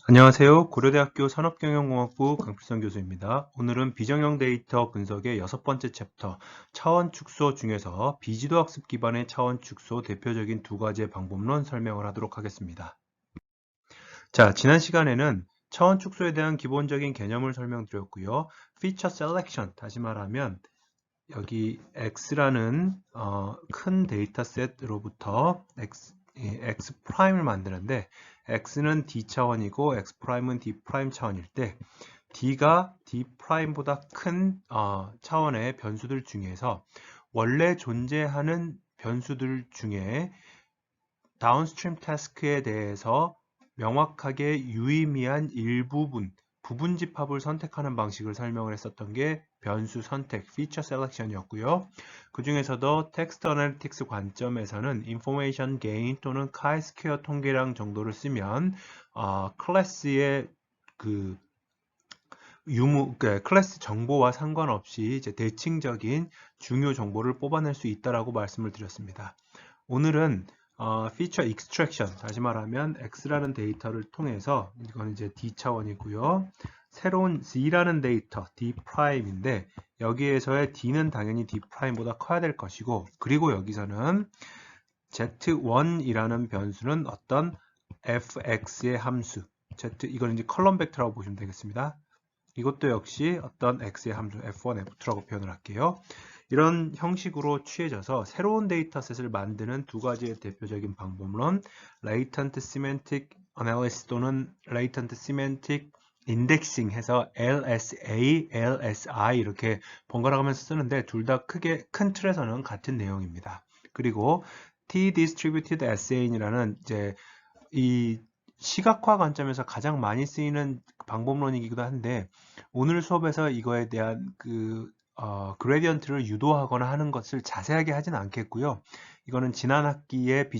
안녕하세요. 고려대학교 산업경영공학부 강필성 교수입니다. 오늘은 비정형 데이터 분석의 6번째 챕터 차원 축소 중에서 비지도 학습 기반의 차원 축소 대표적인 두 가지의 방법론 설명을 하도록 하겠습니다. 자, 지난 시간에는 차원 축소에 대한 기본적인 개념을 설명드렸고요. 피처 셀렉션, 다시 말하면 여기 X라는 큰 데이터셋으로부터 X 프라임을 만드는데 X는 D 차원이고 X 프라임은 D 프라임 차원일 때 D가 D 프라임보다 큰 차원의 변수들 중에서 원래 존재하는 변수들 중에 다운스트림 태스크에 대해서 명확하게 유의미한 일부분, 부분 집합을 선택하는 방식을 설명을 했었던 게 변수 선택, feature selection이었고요. 그 중에서도 텍스트 어널리틱스 관점에서는 information gain 또는 chi-square 통계량 정도를 쓰면 클래스의 그 클래스 정보와 상관없이 이제 대칭적인 중요 정보를 뽑아낼 수 있다라고 말씀을 드렸습니다. 오늘은 feature extraction, 다시 말하면 X라는 데이터를 통해서 이건 이제 D 차원이고요. 새로운 Z라는 데이터 D'인데 여기에서의 D는 당연히 D'보다 커야 될 것이고, 그리고 여기서는 Z1이라는 변수는 어떤 fx의 함수, 이건 이제 컬럼 벡터라고 보시면 되겠습니다. 이것도 역시 어떤 x의 함수 f1, f2라고 표현을 할게요. 이런 형식으로 취해져서 새로운 데이터셋을 만드는 두 가지의 대표적인 방법론, Latent Semantic Analysis 또는 Latent Semantic Indexing 해서 LSA, LSI 이렇게 번갈아 가면서 쓰는데 둘 다 크게 큰 틀에서는 같은 내용입니다. 그리고 T-Distributed SAN이라는 이제 이 시각화 관점에서 가장 많이 쓰이는 방법론이기도 한데 오늘 수업에서 이거에 대한 그레디언트를 유도하거나 하는 것을 자세하게 하진 않겠고요. 이거는 지난 학기에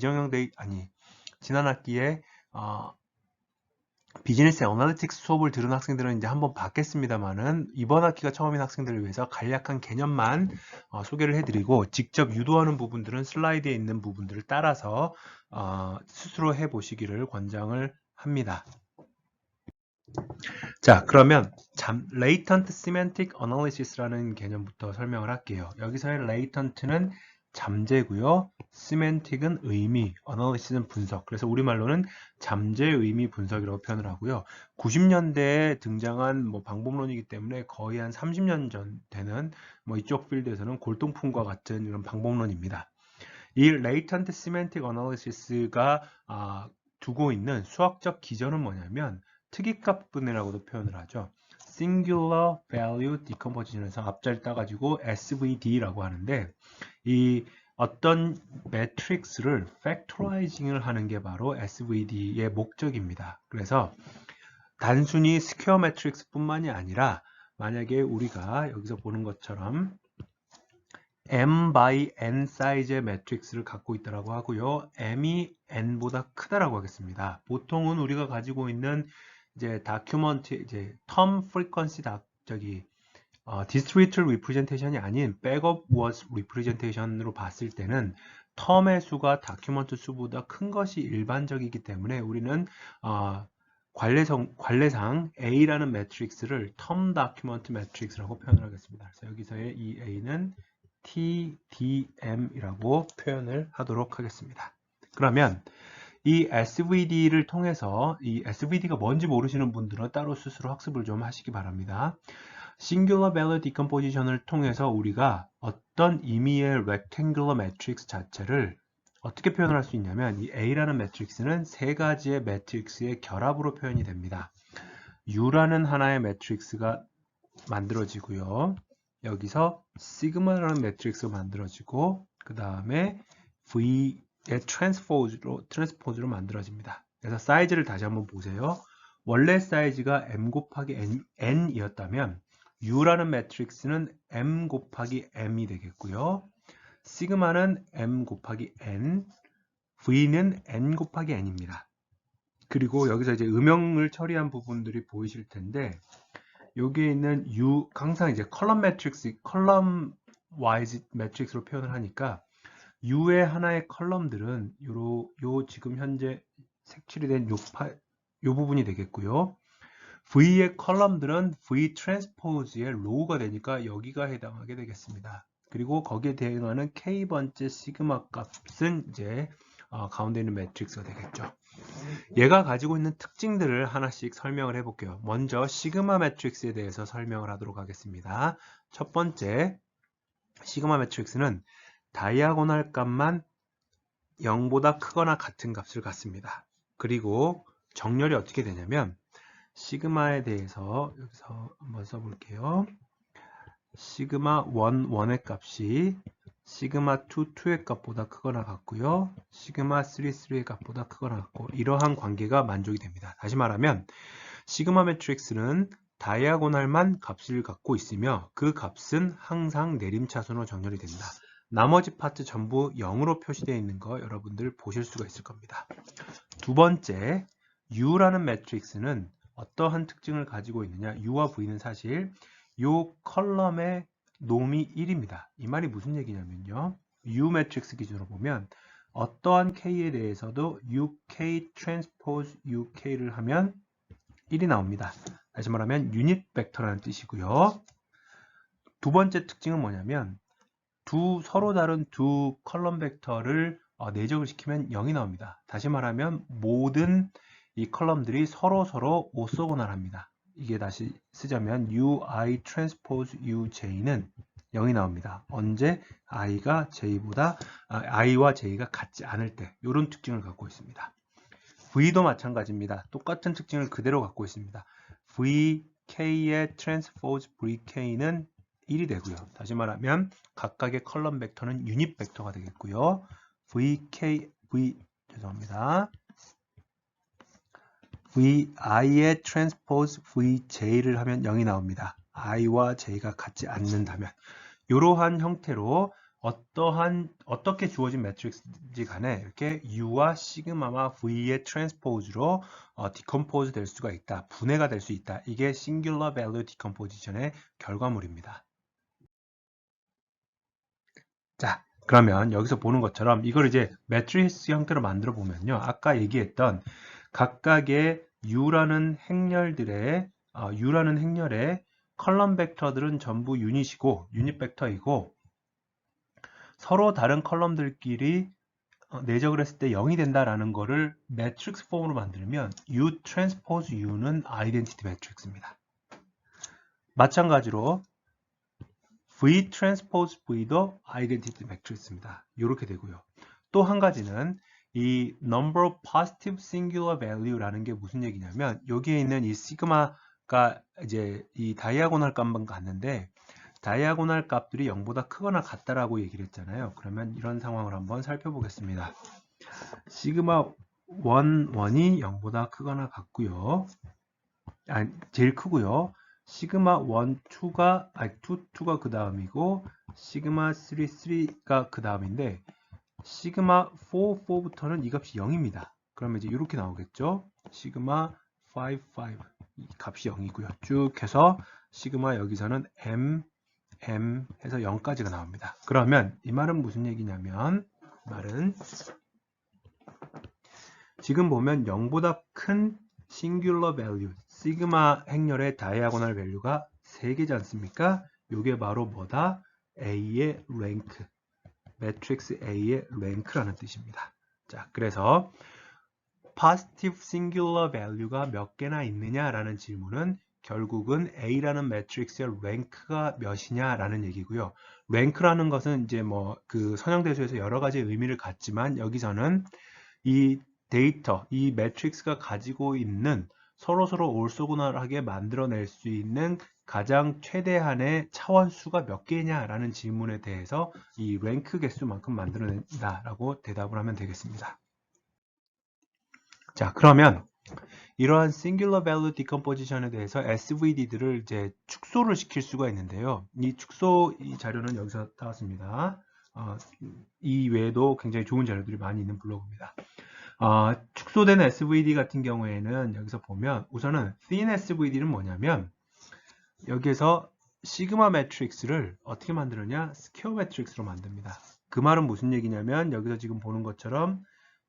비즈니스 애널리틱스 수업을 들은 학생들은 이제 한번 봤겠습니다만은 이번 학기가 처음인 학생들을 위해서 간략한 개념만 소개를 해드리고 직접 유도하는 부분들은 슬라이드에 있는 부분들을 따라서 스스로 해보시기를 권장을 합니다. 자, 그러면 Latent Semantic Analysis라는 개념부터 설명을 할게요. 여기서의 Latent는 잠재고요. Semantic은 의미, Analysis는 분석. 그래서 우리말로는 잠재 의미 분석이라고 표현을 하고요. 90년대에 등장한 방법론이기 때문에 거의 한 30년 전 되는 이쪽 필드에서는 골동품과 같은 이런 방법론입니다. 이 Latent Semantic Analysis가 두고 있는 수학적 기전은 뭐냐면 특이값 분해라고도 표현을 하죠. Singular Value Decomposition에서 앞자리 따가지고 SVD라고 하는데 이 어떤 매트릭스를 팩토라이징을 하는 게 바로 SVD의 목적입니다. 그래서 단순히 스퀘어 매트릭스 뿐만이 아니라 만약에 우리가 여기서 보는 것처럼 m by n 사이즈의 매트릭스를 갖고 있다고 하고요. m이 n보다 크다라고 하겠습니다. 보통은 우리가 가지고 있는 이제 다큐먼트 이제 term frequency distributed representation이 아닌 백업 words representation으로 봤을 때는 텀의 수가 다큐먼트 수보다 큰 것이 일반적이기 때문에 우리는 관례상 A라는 매트릭스를 term document matrix라고 표현을 하겠습니다. 그래서 여기서의 이 A는 TDM이라고 표현을 하도록 하겠습니다. 그러면 이 SVD를 통해서 이 SVD가 뭔지 모르시는 분들은 따로 스스로 학습을 좀 하시기 바랍니다. Singular Value Decomposition을 통해서 우리가 어떤 의미의 Rectangular Matrix 자체를 어떻게 표현을 할 수 있냐면 이 A라는 매트릭스는 세 가지의 매트릭스의 결합으로 표현이 됩니다. U라는 하나의 매트릭스가 만들어지고요. 여기서 시그마라는 매트릭스가 만들어지고 그 다음에 V의 트랜스포즈로 만들어집니다. 그래서 사이즈를 다시 한번 보세요. 원래 사이즈가 m 곱하기 n이었다면 U라는 매트릭스는 m 곱하기 m이 되겠고요. 시그마는 m 곱하기 n, V는 n 곱하기 n입니다. 그리고 여기서 이제 음영을 처리한 부분들이 보이실 텐데 여기에 있는 항상 이제 컬럼 와이즈 매트릭스로 표현을 하니까 U의 하나의 컬럼들은 요 지금 현재 색칠이 된 이 부분이 되겠고요. V의 컬럼들은 V 트랜스포즈의 로우가 되니까 여기가 해당하게 되겠습니다. 그리고 거기에 대응하는 K번째 시그마 값은 이제 가운데 있는 매트릭스가 되겠죠. 얘가 가지고 있는 특징들을 하나씩 설명을 해볼게요. 먼저 시그마 매트릭스에 대해서 설명을 하도록 하겠습니다. 첫 번째, 시그마 매트릭스는 다이아고널 값만 0보다 크거나 같은 값을 갖습니다. 그리고 정렬이 어떻게 되냐면 시그마에 대해서 여기서 한번 써볼게요. 시그마 1, 1의 값이 시그마 2, 2의 값보다 크거나 같고요. 시그마 3, 3의 값보다 크거나 같고 이러한 관계가 만족이 됩니다. 다시 말하면 시그마 매트릭스는 다이아고널만 값을 갖고 있으며 그 값은 항상 내림차순으로 정렬이 됩니다. 나머지 파트 전부 0으로 표시되어 있는 거 여러분들 보실 수가 있을 겁니다. 두 번째, U라는 매트릭스는 어떠한 특징을 가지고 있느냐? U와 V는 사실 이 컬럼의 놈이 1입니다. 이 말이 무슨 얘기냐면요. U 매트릭스 기준으로 보면 어떠한 K에 대해서도 UK 트랜스포즈 UK를 하면 1이 나옵니다. 다시 말하면 유닛 벡터라는 뜻이고요. 두 번째 특징은 뭐냐면 서로 다른 두 컬럼 벡터를 내적을 시키면 0이 나옵니다. 다시 말하면 모든 이 컬럼들이 서로 오소고널합니다. 이게 다시 쓰자면 UI 트랜스포즈 UJ는 0이 나옵니다. 언제 I와 J가 같지 않을 때 이런 특징을 갖고 있습니다. V도 마찬가지입니다. 똑같은 특징을 그대로 갖고 있습니다. VK의 트랜스포즈 VK는 1이 되고요. 다시 말하면 각각의 컬럼 벡터는 유닛 벡터가 되겠고요. VI의 트랜스포즈 VJ를 하면 0이 나옵니다. I와 J가 같지 않는다면 이러한 형태로 어떻게 주어진 매트릭스인지 간에 이렇게 U와 시그마와 V의 트랜스포즈로 디컴포즈 될 수가 있다. 분해가 될 수 있다. 이게 Singular Value Decomposition의 결과물입니다. 자, 그러면 여기서 보는 것처럼 이걸 이제 매트리스 형태로 만들어 보면요. 아까 얘기했던 각각의 U라는 행렬의 컬럼 벡터들은 전부 유닛이고 유닛 벡터이고 서로 다른 컬럼들끼리 내적을 했을 때 0이 된다라는 거를 매트릭스 폼으로 만들면 U 트랜스포즈 U는 아이덴티티 매트릭스입니다. 마찬가지로 V 트랜스포즈 V도 아이덴티티 매트릭스입니다. 이렇게 되고요. 또 한 가지는 이 number of positive singular value라는 게 무슨 얘기냐면 여기에 있는 이 시그마가 이제 이 다이아고널 값만 같는데 다이아고널 값들이 0보다 크거나 같다라고 얘기를 했잖아요. 그러면 이런 상황을 한번 살펴보겠습니다. 시그마 1이 0보다 크거나 같고요. 제일 크고요. 시그마 1, 2가 그 다음이고 시그마 3, 3가 그 다음인데 시그마 4, 4부터는 이 값이 0입니다. 그러면 이제 이렇게 나오겠죠. 시그마 5, 5 이 값이 0이고요. 쭉 해서 시그마 여기서는 M 해서 0까지가 나옵니다. 그러면 이 말은 무슨 얘기냐면 지금 보면 0보다 큰 싱귤러 밸류 시그마 행렬의 다이아고널 밸류가 3개지 않습니까? 이게 바로 뭐다? A의 랭크 매트릭스 A의 랭크라는 뜻입니다. 자, 그래서 positive singular value가 몇 개나 있느냐라는 질문은 결국은 A라는 매트릭스의 랭크가 몇이냐라는 얘기고요. 랭크라는 것은 이제 뭐 그 선형대수에서 여러 가지 의미를 갖지만 여기서는 이 데이터, 이 매트릭스가 가지고 있는 서로 올소고널하게 만들어낼 수 있는 가장 최대한의 차원수가 몇 개냐라는 질문에 대해서 이 랭크 개수만큼 만들어낸다라고 대답을 하면 되겠습니다. 자, 그러면 이러한 Singular Value Decomposition에 대해서 SVD들을 이제 축소를 시킬 수가 있는데요. 이 자료는 여기서 따왔습니다. 이 외에도 굉장히 좋은 자료들이 많이 있는 블로그입니다. 축소된 SVD 같은 경우에는 여기서 보면 우선은 Thin SVD는 뭐냐면 여기에서 시그마 매트릭스를 어떻게 만드느냐? 스퀘어 매트릭스로 만듭니다. 그 말은 무슨 얘기냐면 여기서 지금 보는 것처럼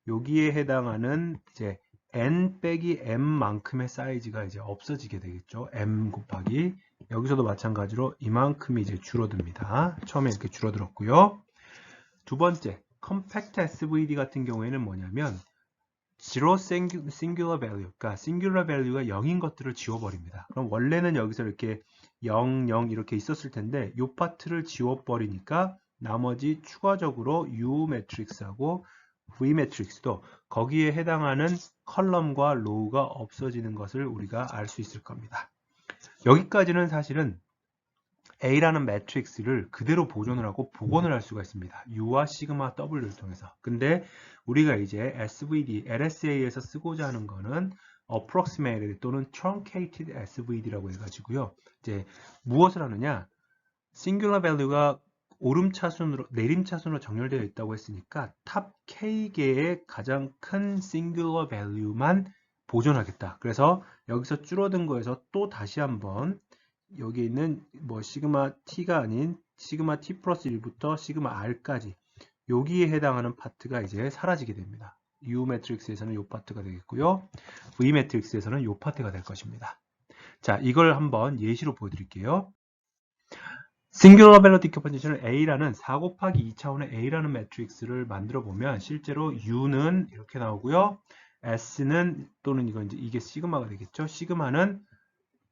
여기에 해당하는 이제 n 빼기 m만큼의 사이즈가 이제 없어지게 되겠죠. m 곱하기 여기서도 마찬가지로 이만큼이 이제 줄어듭니다. 처음에 이렇게 줄어들었고요. 두 번째, compact SVD 같은 경우에는 뭐냐면 zero singular value, 그러니까 singular value가 0인 것들을 지워버립니다. 그럼 원래는 여기서 이렇게 0, 0 이렇게 있었을 텐데 이 파트를 지워버리니까 나머지 추가적으로 U 매트릭스하고 V 매트릭스도 거기에 해당하는 컬럼과 로우가 없어지는 것을 우리가 알 수 있을 겁니다. 여기까지는 사실은 A라는 매트릭스를 그대로 보존을 하고 복원을 할 수가 있습니다. U와 시그마 W를 통해서. 근데 우리가 이제 SVD, LSA에서 쓰고자 하는 거는 approximated 또는 truncated SVD라고 해가지고요. 이제 무엇을 하느냐? singular value가 오름차순으로, 내림차순으로 정렬되어 있다고 했으니까 탑 K개의 가장 큰 singular value만 보존하겠다. 그래서 여기서 줄어든 거에서 또 다시 한번 여기 있는 뭐 시그마 t가 아닌 시그마 t 플러스 1부터 시그마 r까지 여기에 해당하는 파트가 이제 사라지게 됩니다. U 매트릭스에서는 이 파트가 되겠고요. V 매트릭스에서는 이 파트가 될 것입니다. 자, 이걸 한번 예시로 보여드릴게요. 싱귤러 밸류 디컴포지션을 A라는 4 곱하기 2차원의 A라는 매트릭스를 만들어 보면 실제로 U는 이렇게 나오고요. S는 또는 이건 이제 이게 시그마가 되겠죠. 시그마는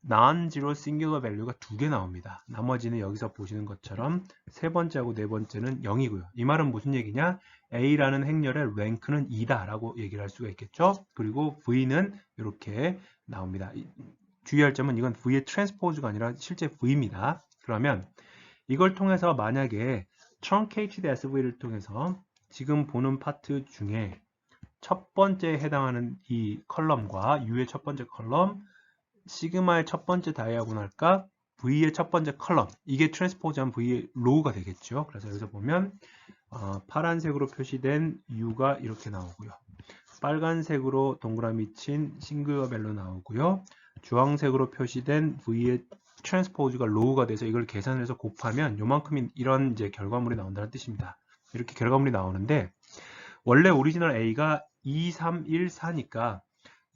non-zero singular value가 2개 나옵니다. 나머지는 여기서 보시는 것처럼 세 번째하고 네 번째는 0이고요. 이 말은 무슨 얘기냐? A라는 행렬의 랭크는 2다 라고 얘기를 할 수가 있겠죠. 그리고 V는 이렇게 나옵니다. 주의할 점은 이건 V의 트랜스포즈가 아니라 실제 V입니다. 그러면 이걸 통해서 만약에 truncated SV를 통해서 지금 보는 파트 중에 첫 번째에 해당하는 이 컬럼과 U의 첫 번째 컬럼, 시그마의 첫 번째 다이아고널과 V의 첫 번째 컬럼, 이게 트랜스포즈한 V의 로우가 되겠죠. 그래서 여기서 보면 파란색으로 표시된 U가 이렇게 나오고요. 빨간색으로 동그라미 친 싱글러 밸류 나오고요. 주황색으로 표시된 V의 트랜스포즈가 로우가 돼서 이걸 계산해서 곱하면 요만큼인 이런 이제 결과물이 나온다는 뜻입니다. 이렇게 결과물이 나오는데 원래 오리지널 A가 2, 3, 1, 4니까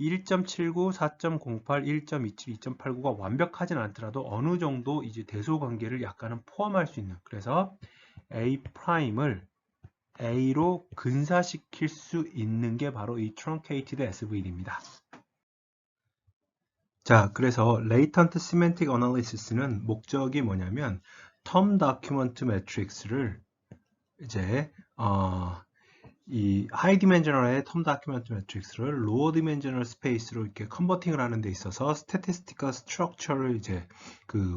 1.79, 4.08, 1.27, 2.89가 완벽하진 않더라도 어느 정도 이제 대소 관계를 약간은 포함할 수 있는, 그래서 A'을 A로 근사시킬 수 있는 게 바로 이 truncated SVD입니다. 자, 그래서 latent semantic analysis는 목적이 뭐냐면 term document matrix를 이제 이 하이 디멘셔널의 텀 다큐멘트 매트릭스를 로어 디멘셔널 스페이스로 이렇게 컨버팅을 하는 데 있어서 스태티스티컬 스트럭처를 이제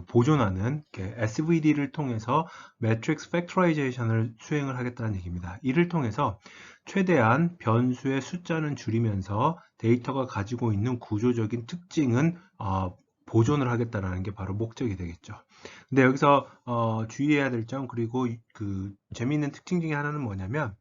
보존하는 SVD를 통해서 매트릭스 팩토라이제이션을 수행을 하겠다는 얘기입니다. 이를 통해서 최대한 변수의 숫자는 줄이면서 데이터가 가지고 있는 구조적인 특징은 보존을 하겠다는 게 바로 목적이 되겠죠. 근데 여기서 주의해야 될 점, 그리고 재미있는 특징 중에 하나는 뭐냐면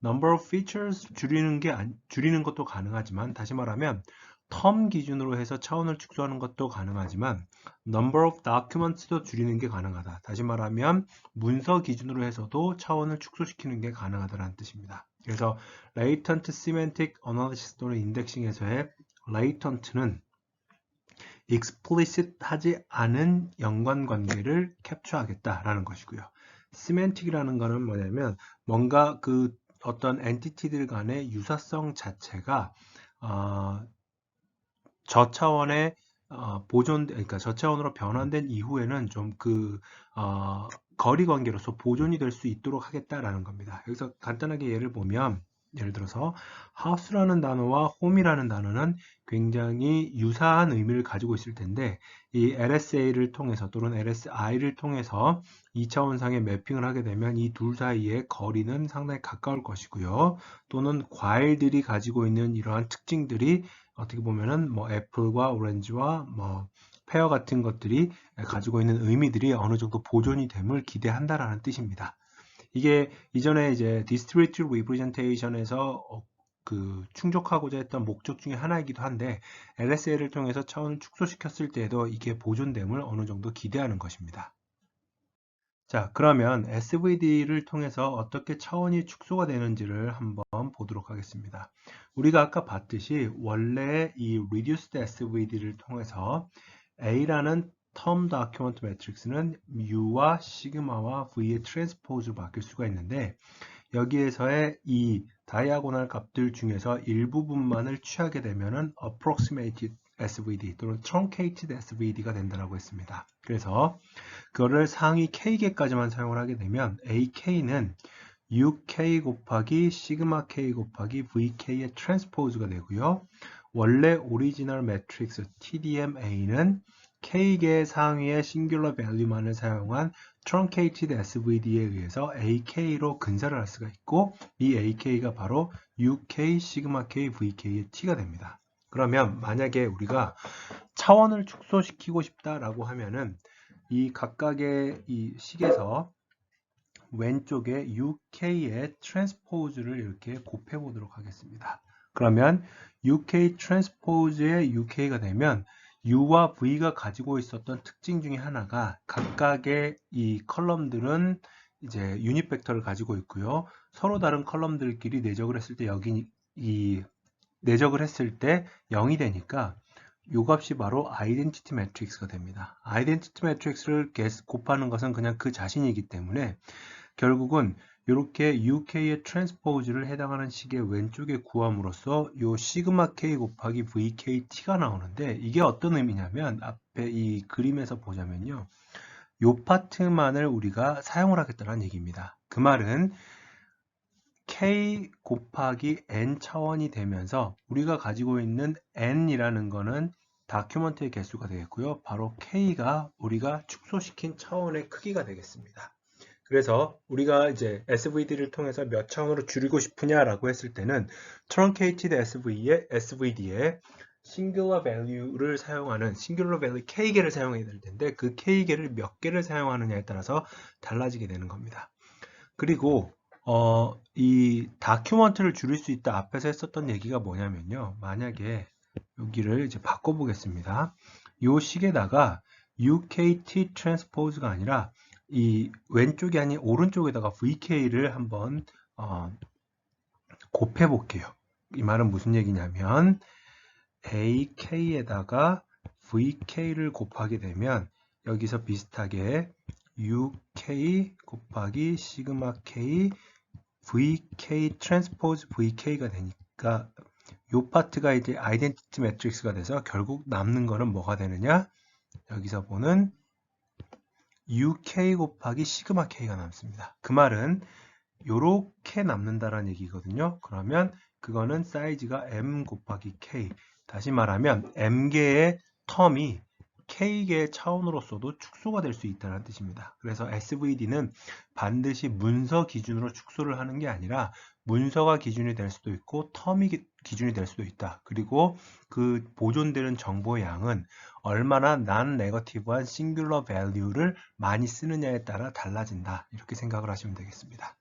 number of features 줄이는 것도 가능하지만, 다시 말하면 term 기준으로 해서 차원을 축소하는 것도 가능하지만 number of documents도 줄이는 게 가능하다. 다시 말하면 문서 기준으로 해서도 차원을 축소시키는 게 가능하다는 뜻입니다. 그래서 latent semantic analysis 또는 인덱싱에서의 latent는 explicit 하지 않은 연관관계를 캡처하겠다라는 것이고요. semantic이라는 거는 뭐냐면 뭔가 어떤 엔티티들 간의 유사성 자체가 저차원의 그러니까 저차원으로 변환된 이후에는 좀 거리 관계로서 보존이 될 수 있도록 하겠다라는 겁니다. 여기서 간단하게 예를 보면, 예를 들어서 house라는 단어와 home이라는 단어는 굉장히 유사한 의미를 가지고 있을 텐데 이 LSA를 통해서 또는 LSI를 통해서 2차원상의 매핑을 하게 되면 이 둘 사이의 거리는 상당히 가까울 것이고요. 또는 과일들이 가지고 있는 이러한 특징들이 어떻게 보면은 뭐 애플과 오렌지와 뭐 페어 같은 것들이 가지고 있는 의미들이 어느 정도 보존이 됨을 기대한다라는 뜻입니다. 이게 이전에 이제 distributed representation에서 충족하고자 했던 목적 중에 하나이기도 한데 LSA를 통해서 차원을 축소시켰을 때에도 이게 보존됨을 어느 정도 기대하는 것입니다. 자, 그러면 SVD를 통해서 어떻게 차원이 축소가 되는지를 한번 보도록 하겠습니다. 우리가 아까 봤듯이 원래 이 reduced SVD를 통해서 A라는 term document matrix는 U와 시그마와 V의 트랜스포즈로 바뀔 수가 있는데 여기에서의 이 다이아고널 값들 중에서 일부분만을 취하게 되면은 approximated SVD 또는 truncated SVD가 된다고 했습니다. 그래서 그거를 상위 K개까지만 사용을 하게 되면 AK는 UK 곱하기 시그마 K 곱하기 VK의 트랜스포즈가 되고요. 원래 오리지널 매트릭스 TDMA는 K개 상위의 싱귤러 밸류만을 사용한 truncated SVD에 의해서 AK로 근사를 할 수가 있고 이 AK가 바로 UK, 시그마 K, VK의 T가 됩니다. 그러면 만약에 우리가 차원을 축소시키고 싶다라고 하면은 이 각각의 이 식에서 왼쪽에 UK의 트랜스포즈를 이렇게 곱해 보도록 하겠습니다. 그러면 UK 트랜스포즈의 UK가 되면 U와 V가 가지고 있었던 특징 중에 하나가 각각의 이 컬럼들은 이제 유닛 벡터를 가지고 있고요. 서로 다른 컬럼들끼리 내적을 했을 때 여기 이 내적을 했을 때 0이 되니까 이 값이 바로 아이덴티티 매트릭스가 됩니다. 아이덴티티 매트릭스를 곱하는 것은 그냥 그 자신이기 때문에 결국은 이렇게 UK의 트랜스포즈를 해당하는 식의 왼쪽에 구함으로써 이 시그마 K 곱하기 VKT가 나오는데 이게 어떤 의미냐면 앞에 이 그림에서 보자면요. 이 파트만을 우리가 사용을 하겠다는 얘기입니다. 그 말은 K 곱하기 N 차원이 되면서 우리가 가지고 있는 N이라는 거는 다큐먼트의 개수가 되겠고요. 바로 K가 우리가 축소시킨 차원의 크기가 되겠습니다. 그래서 우리가 이제 SVD를 통해서 몇 차원으로 줄이고 싶으냐라고 했을 때는 truncated SVD에 singular value를 사용하는 singular value K개를 사용해야 될 텐데 그 K개를 몇 개를 사용하느냐에 따라서 달라지게 되는 겁니다. 그리고 이 다큐먼트를 줄일 수 있다 앞에서 했었던 얘기가 뭐냐면요. 만약에 여기를 이제 바꿔보겠습니다. 이 식에다가 UKT 트랜스포즈가 아니라 이 왼쪽이 아닌 오른쪽에다가 VK를 한번 곱해 볼게요. 이 말은 무슨 얘기냐면 AK에다가 VK를 곱하게 되면 여기서 비슷하게 UK 곱하기 시그마 K VK 트랜스포즈 VK가 되니까 이 파트가 이제 아이덴티티 매트릭스가 돼서 결국 남는 거는 뭐가 되느냐? 여기서 보는 UK 곱하기 시그마 K가 남습니다. 그 말은 요렇게 남는다라는 얘기거든요. 그러면 그거는 사이즈가 M 곱하기 K. 다시 말하면 M개의 텀이 K개의 차원으로서도 축소가 될 수 있다는 뜻입니다. 그래서 SVD는 반드시 문서 기준으로 축소를 하는 게 아니라 문서가 기준이 될 수도 있고 텀이 기준이 될 수도 있다. 그리고 그 보존되는 정보의 양은 얼마나 non-negative한 singular value를 많이 쓰느냐에 따라 달라진다. 이렇게 생각을 하시면 되겠습니다.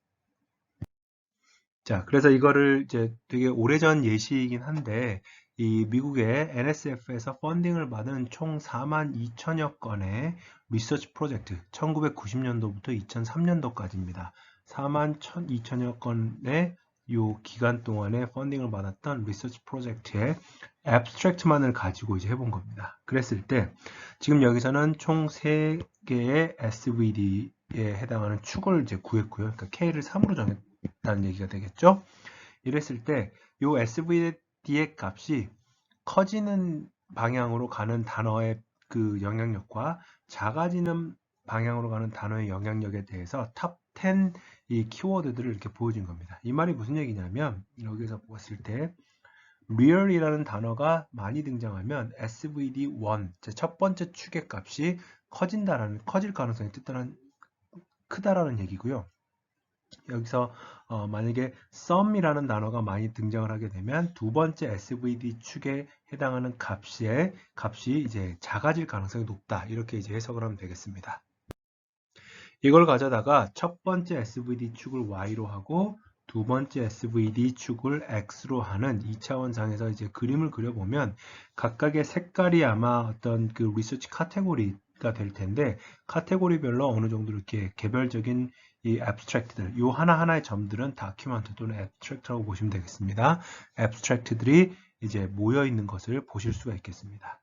자, 그래서 이거를 이제 되게 오래전 예시이긴 한데 이 미국의 NSF에서 펀딩을 받은 총 42,000여 건의 리서치 프로젝트 1990년도부터 2003년도까지입니다. 42,000여 건의 요 기간 동안에 펀딩을 받았던 리서치 프로젝트의 앱스트랙트만을 가지고 이제 해본 겁니다. 그랬을 때 지금 여기서는 총 3개의 SVD에 해당하는 축을 이제 구했고요. 그러니까 K를 3으로 정했다는 얘기가 되겠죠. 이랬을 때 이 SVD의 값이 커지는 방향으로 가는 단어의 그 영향력과 작아지는 방향으로 가는 단어의 영향력에 대해서 탑 10 이 키워드들을 이렇게 보여준 겁니다. 이 말이 무슨 얘기냐면 여기서 봤을 때 real이라는 단어가 많이 등장하면 SVD1, 첫 번째 축의 값이 커질 가능성이 크다라는 얘기고요. 여기서 만약에 sum이라는 단어가 많이 등장을 하게 되면 두 번째 SVD 축에 해당하는 값이 이제 작아질 가능성이 높다. 이렇게 이제 해석을 하면 되겠습니다. 이걸 가져다가 첫 번째 SVD 축을 Y로 하고 두 번째 SVD 축을 X로 하는 2차원상에서 이제 그림을 그려보면 각각의 색깔이 아마 어떤 그 리서치 카테고리가 가 될 텐데 카테고리별로 어느 정도 이렇게 개별적인 이 abstract들, 요 하나하나의 점들은 document 또는 abstract라고 보시면 되겠습니다. abstract들이 이제 모여 있는 것을 보실 수가 있겠습니다.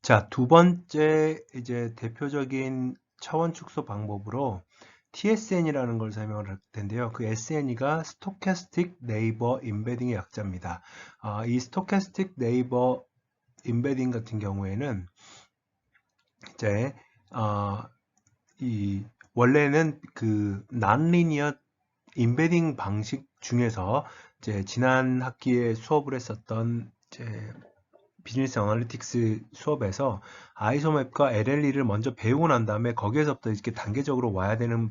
자, 두 번째 이제 대표적인 차원 축소 방법으로 TSN이라는 걸 설명을 할 텐데요. 그 SNE가 Stochastic Neighbor Embedding의 약자입니다. 이 Stochastic Neighbor Embedding 같은 경우에는 이제 이 원래는 그 non-linear embedding 방식 중에서 이제 지난 학기에 수업을 했었던 이제 비즈니스 어널리틱스 수업에서 아이소맵과 LLE를 먼저 배우고 난 다음에 거기에서부터 이렇게 단계적으로 와야 되는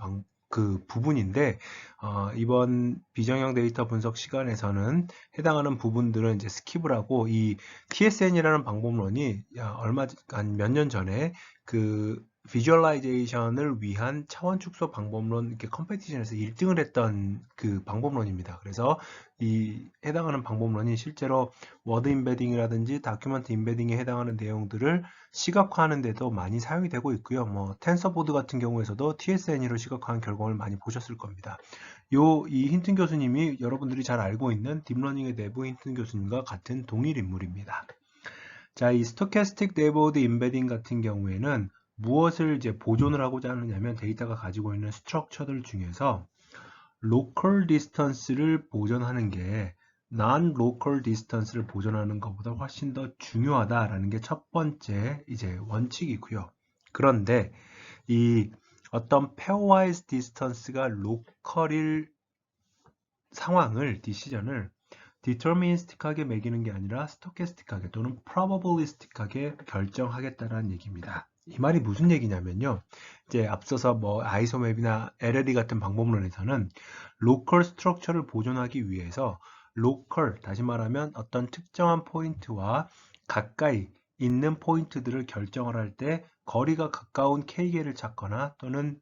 그 부분인데 이번 비정형 데이터 분석 시간에서는 해당하는 부분들은 이제 스킵을 하고 이 TSN이라는 방법론이 한 몇 년 전에 그 비주얼라이제이션을 위한 차원 축소 방법론 이렇게 컴페티션에서 1등을 했던 그 방법론입니다. 그래서 이 해당하는 방법론이 실제로 워드 임베딩이라든지 다큐멘트 임베딩에 해당하는 내용들을 시각화하는 데도 많이 사용이 되고 있고요. 뭐 텐서보드 같은 경우에서도 TSN으로 시각화한 결과를 많이 보셨을 겁니다. 이 힌튼 교수님이 여러분들이 잘 알고 있는 딥러닝의 내부 힌튼 교수님과 같은 동일 인물입니다. 자, 이 스토캐스틱 네이버드 임베딩 같은 경우에는 무엇을 이제 보존을 하고자 하느냐면 데이터가 가지고 있는 스트럭처들 중에서 로컬 디스턴스를 보존하는 게 non-local distance를 보존하는 것보다 훨씬 더 중요하다라는 게 첫 번째 이제 원칙이고요. 그런데 이 어떤 pairwise distance가 로컬일 상황을 디시전을 디터미니스틱하게 매기는 게 아니라 스토캐스틱하게 또는 프로버블리스틱하게 결정하겠다라는 얘기입니다. 이 말이 무슨 얘기냐면요. 이제 앞서서 뭐 아이소맵이나 LLE 같은 방법론에서는 로컬 스트럭처를 보존하기 위해서 로컬, 다시 말하면 어떤 특정한 포인트와 가까이 있는 포인트들을 결정을 할 때 거리가 가까운 K개를 찾거나 또는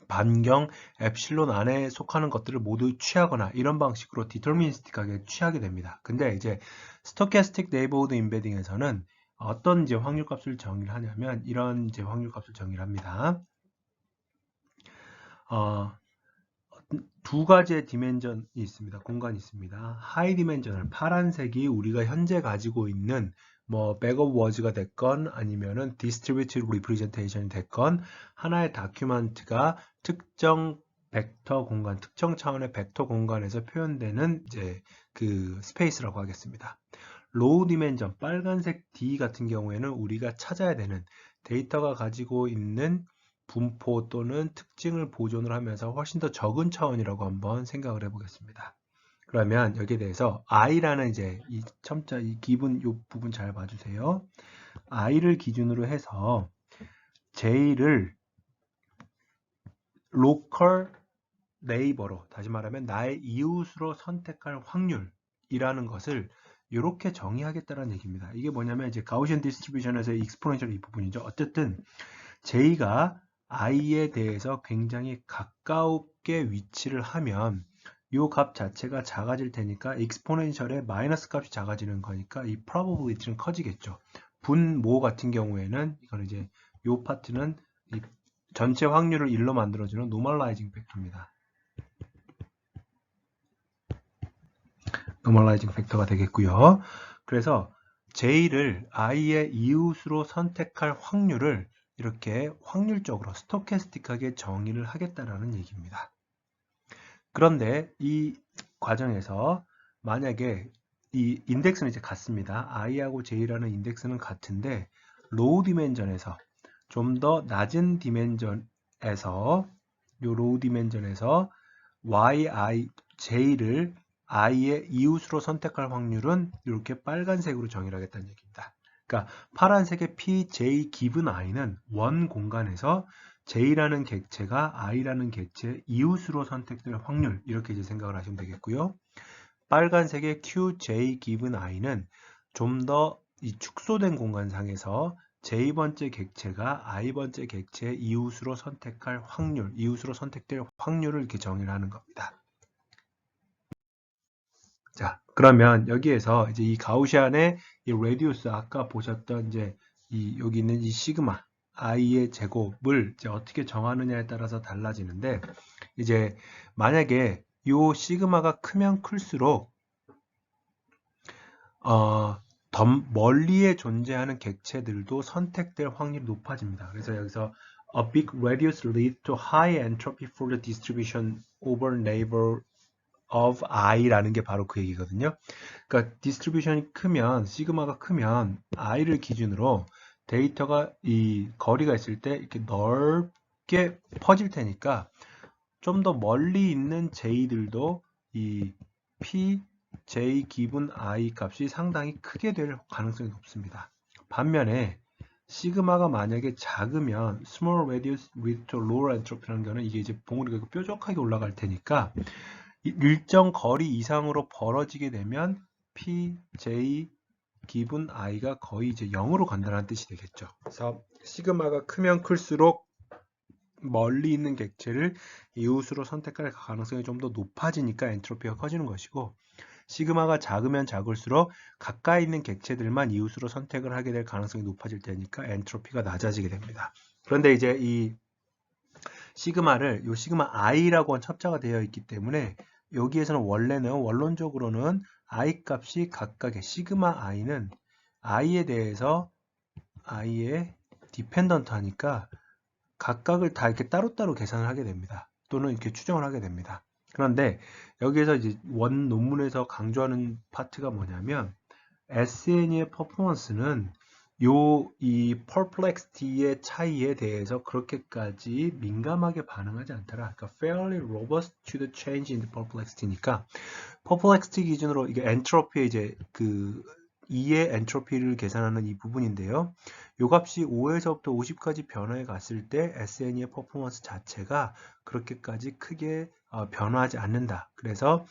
반경 엡실론 안에 속하는 것들을 모두 취하거나 이런 방식으로 디터미니스틱하게 취하게 됩니다. 근데 이제 스토캐스틱 네이버후드 임베딩에서는 어떤 이제 확률값을 정의를 하냐면 이런 이제 확률값을 정의를 합니다. 두 가지의 디멘전이 있습니다. 공간이 있습니다. 하이 디멘전을 파란색이 우리가 현재 가지고 있는 뭐 백업 워즈가 됐건 아니면은 디스트리뷰티드 리프레젠테이션이 됐건 하나의 다큐멘트가 특정 벡터 공간, 특정 차원의 벡터 공간에서 표현되는 이제 그 스페이스라고 하겠습니다. 로우 디멘전, 빨간색 D 같은 경우에는 우리가 찾아야 되는 데이터가 가지고 있는 분포 또는 특징을 보존을 하면서 훨씬 더 적은 차원이라고 한번 생각을 해보겠습니다. 그러면 여기에 대해서 i라는 이제 이 첨자 이 기분 이 부분 잘 봐주세요. i를 기준으로 해서 j를 local neighbor로 다시 말하면 나의 이웃으로 선택할 확률이라는 것을 이렇게 정의하겠다는 얘기입니다. 이게 뭐냐면 이제 가우시안 디스트리뷰션에서의 익스포넨셜 이 부분이죠. 어쨌든 j가 i에 대해서 굉장히 가깝게 위치를 하면 이 값 자체가 작아질 테니까 익스포넨셜의 마이너스 값이 작아지는 거니까 이 probability는 커지겠죠. 분모 같은 경우에는 이건 이제 이 파트는 이 전체 확률을 1로 만들어주는 normalizing 팩터입니다. normalizing 팩터가 되겠고요. 그래서 j를 i의 이웃으로 선택할 확률을 이렇게 확률적으로 스토캐스틱하게 정의를 하겠다라는 얘기입니다. 그런데 이 과정에서 만약에 이 인덱스는 이제 같습니다. i하고 j라는 인덱스는 같은데 로우 디멘전에서 좀 더 낮은 디멘전에서 요 로우 디멘전에서 j를 i의 이웃으로 선택할 확률은 이렇게 빨간색으로 정의를 하겠다는 얘기입니다. 그러니까 파란색의 pj given i는 원 공간에서 j라는 객체가 i라는 객체의 이웃으로 선택될 확률 이렇게 이제 생각을 하시면 되겠고요. 빨간색의 qj given i는 좀 더 이 축소된 공간상에서 j번째 객체가 i번째 객체의 이웃으로 선택할 확률, 이웃으로 선택될 확률을 이렇게 정의를 하는 겁니다. 자, 그러면 여기에서 이제 이 가우시안의 이 레디우스 아까 보셨던 이제 여기 있는 이 시그마 i의 제곱을 이제 어떻게 정하느냐에 따라서 달라지는데, 이제 만약에 요 시그마가 크면 클수록 더 멀리에 존재하는 객체들도 선택될 확률이 높아집니다. 그래서 여기서 a big radius leads to high entropy for the distribution over neighbor of i라는 게 바로 그 얘기거든요. 그러니까 디스트리뷰션이 크면, 시그마가 크면 i를 기준으로 데이터가 이 거리가 있을 때 이렇게 넓게 퍼질 테니까 좀 더 멀리 있는 j들도 이 p, j 기분 i 값이 상당히 크게 될 가능성이 높습니다. 반면에 시그마가 만약에 작으면 small radius with lower entropy라는 거는 이게 이제 봉우리가 뾰족하게 올라갈 테니까 일정 거리 이상으로 벌어지게 되면 p, j 기분 i가 거의 이제 0으로 간다는 뜻이 되겠죠. 그래서 시그마가 크면 클수록 멀리 있는 객체를 이웃으로 선택할 가능성이 좀 더 높아지니까 엔트로피가 커지는 것이고, 시그마가 작으면 작을수록 가까이 있는 객체들만 이웃으로 선택을 하게 될 가능성이 높아질 테니까 엔트로피가 낮아지게 됩니다. 그런데 이제 이 시그마를 요 시그마 i라고 첩자가 되어 있기 때문에 여기에서는 원론적으로는 i 값이 각각의 시그마 i는 i에 대해서 i에 디펜던트 하니까 각각을 다 이렇게 따로따로 계산을 하게 됩니다. 또는 이렇게 추정을 하게 됩니다. 그런데 여기에서 이제 원 논문에서 강조하는 파트가 뭐냐면 SNE의 퍼포먼스는 이 perplexity의 차이에 대해서 그렇게까지 민감하게 반응하지 않더라. 그러니까 fairly robust to the change in the perplexity니까 perplexity 기준으로 이게 엔트로피의 이제 그 2의 엔트로피를 계산하는 이 부분인데요. 요 값이 5에서부터 50까지 변화해 갔을 때 SNE의 퍼포먼스 자체가 그렇게까지 크게 변화하지 않는다. 그래서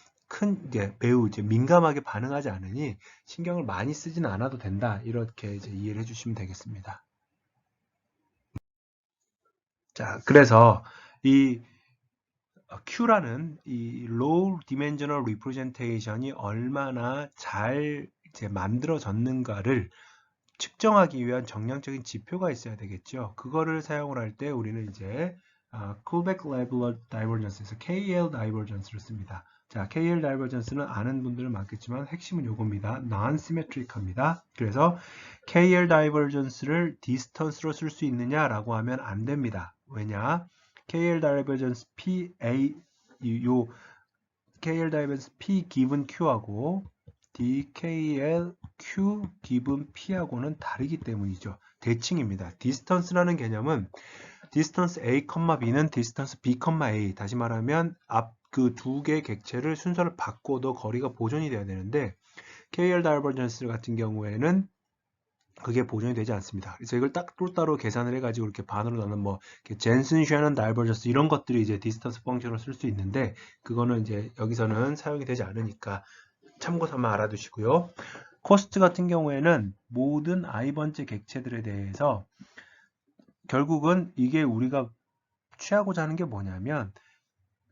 매우 이제 민감하게 반응하지 않으니 신경을 많이 쓰지는 않아도 된다. 이렇게 이제 이해를 해주시면 되겠습니다. 자, 그래서 이 Q라는 이 Low Dimensional Representation이 얼마나 잘 이제 만들어졌는가를 측정하기 위한 정량적인 지표가 있어야 되겠죠. 그거를 사용을 할 때 우리는 이제 Kullback-Leibler Divergence에서 KL Divergence를 씁니다. 자, KL Divergence는 아는 분들은 많겠지만 핵심은 요겁니다. Non-symmetric합니다. 그래서 KL Divergence를 distance로 쓸 수 있느냐라고 하면 안 됩니다. 왜냐? KL Divergence PA 요 KL Divergence P given Q하고 DKL Q given P하고는 다르기 때문이죠. 대칭입니다. distance라는 개념은 distance A, B는 distance B, A. 다시 말하면 앞 그 두 개의 객체를 순서를 바꿔도 거리가 보존이 돼야 되는데 KL Divergence 같은 경우에는 그게 보존이 되지 않습니다. 그래서 이걸 딱 따로 계산을 해가지고 이렇게 반으로 나눈 뭐 젠슨 샤넌 다이버전스 이런 것들이 이제 디스턴스 펑션으로 쓸 수 있는데 그거는 이제 여기서는 사용이 되지 않으니까 참고 삼아 알아두시고요. 코스트 같은 경우에는 모든 i번째 객체들에 대해서 결국은 이게 우리가 취하고자 하는 게 뭐냐면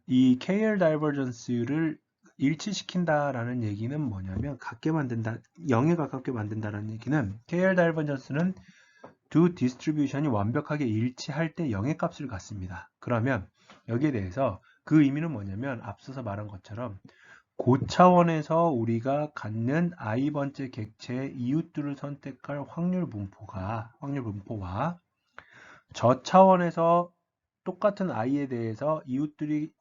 이 KL 다이버전스를 일치시킨다라는 얘기는 뭐냐면 같게 만든다, 0에 가깝게 만든다라는 얘기는 KL 다이버전스는 두 디스트리뷰션이 완벽하게 일치할 때 0의 값을 갖습니다. 그러면 여기에 대해서 그 의미는 뭐냐면 앞서서 말한 것처럼 고차원에서 우리가 갖는 i번째 객체의 이웃들을 선택할 확률 분포와 저차원에서 똑같은 i에 대해서 이웃들이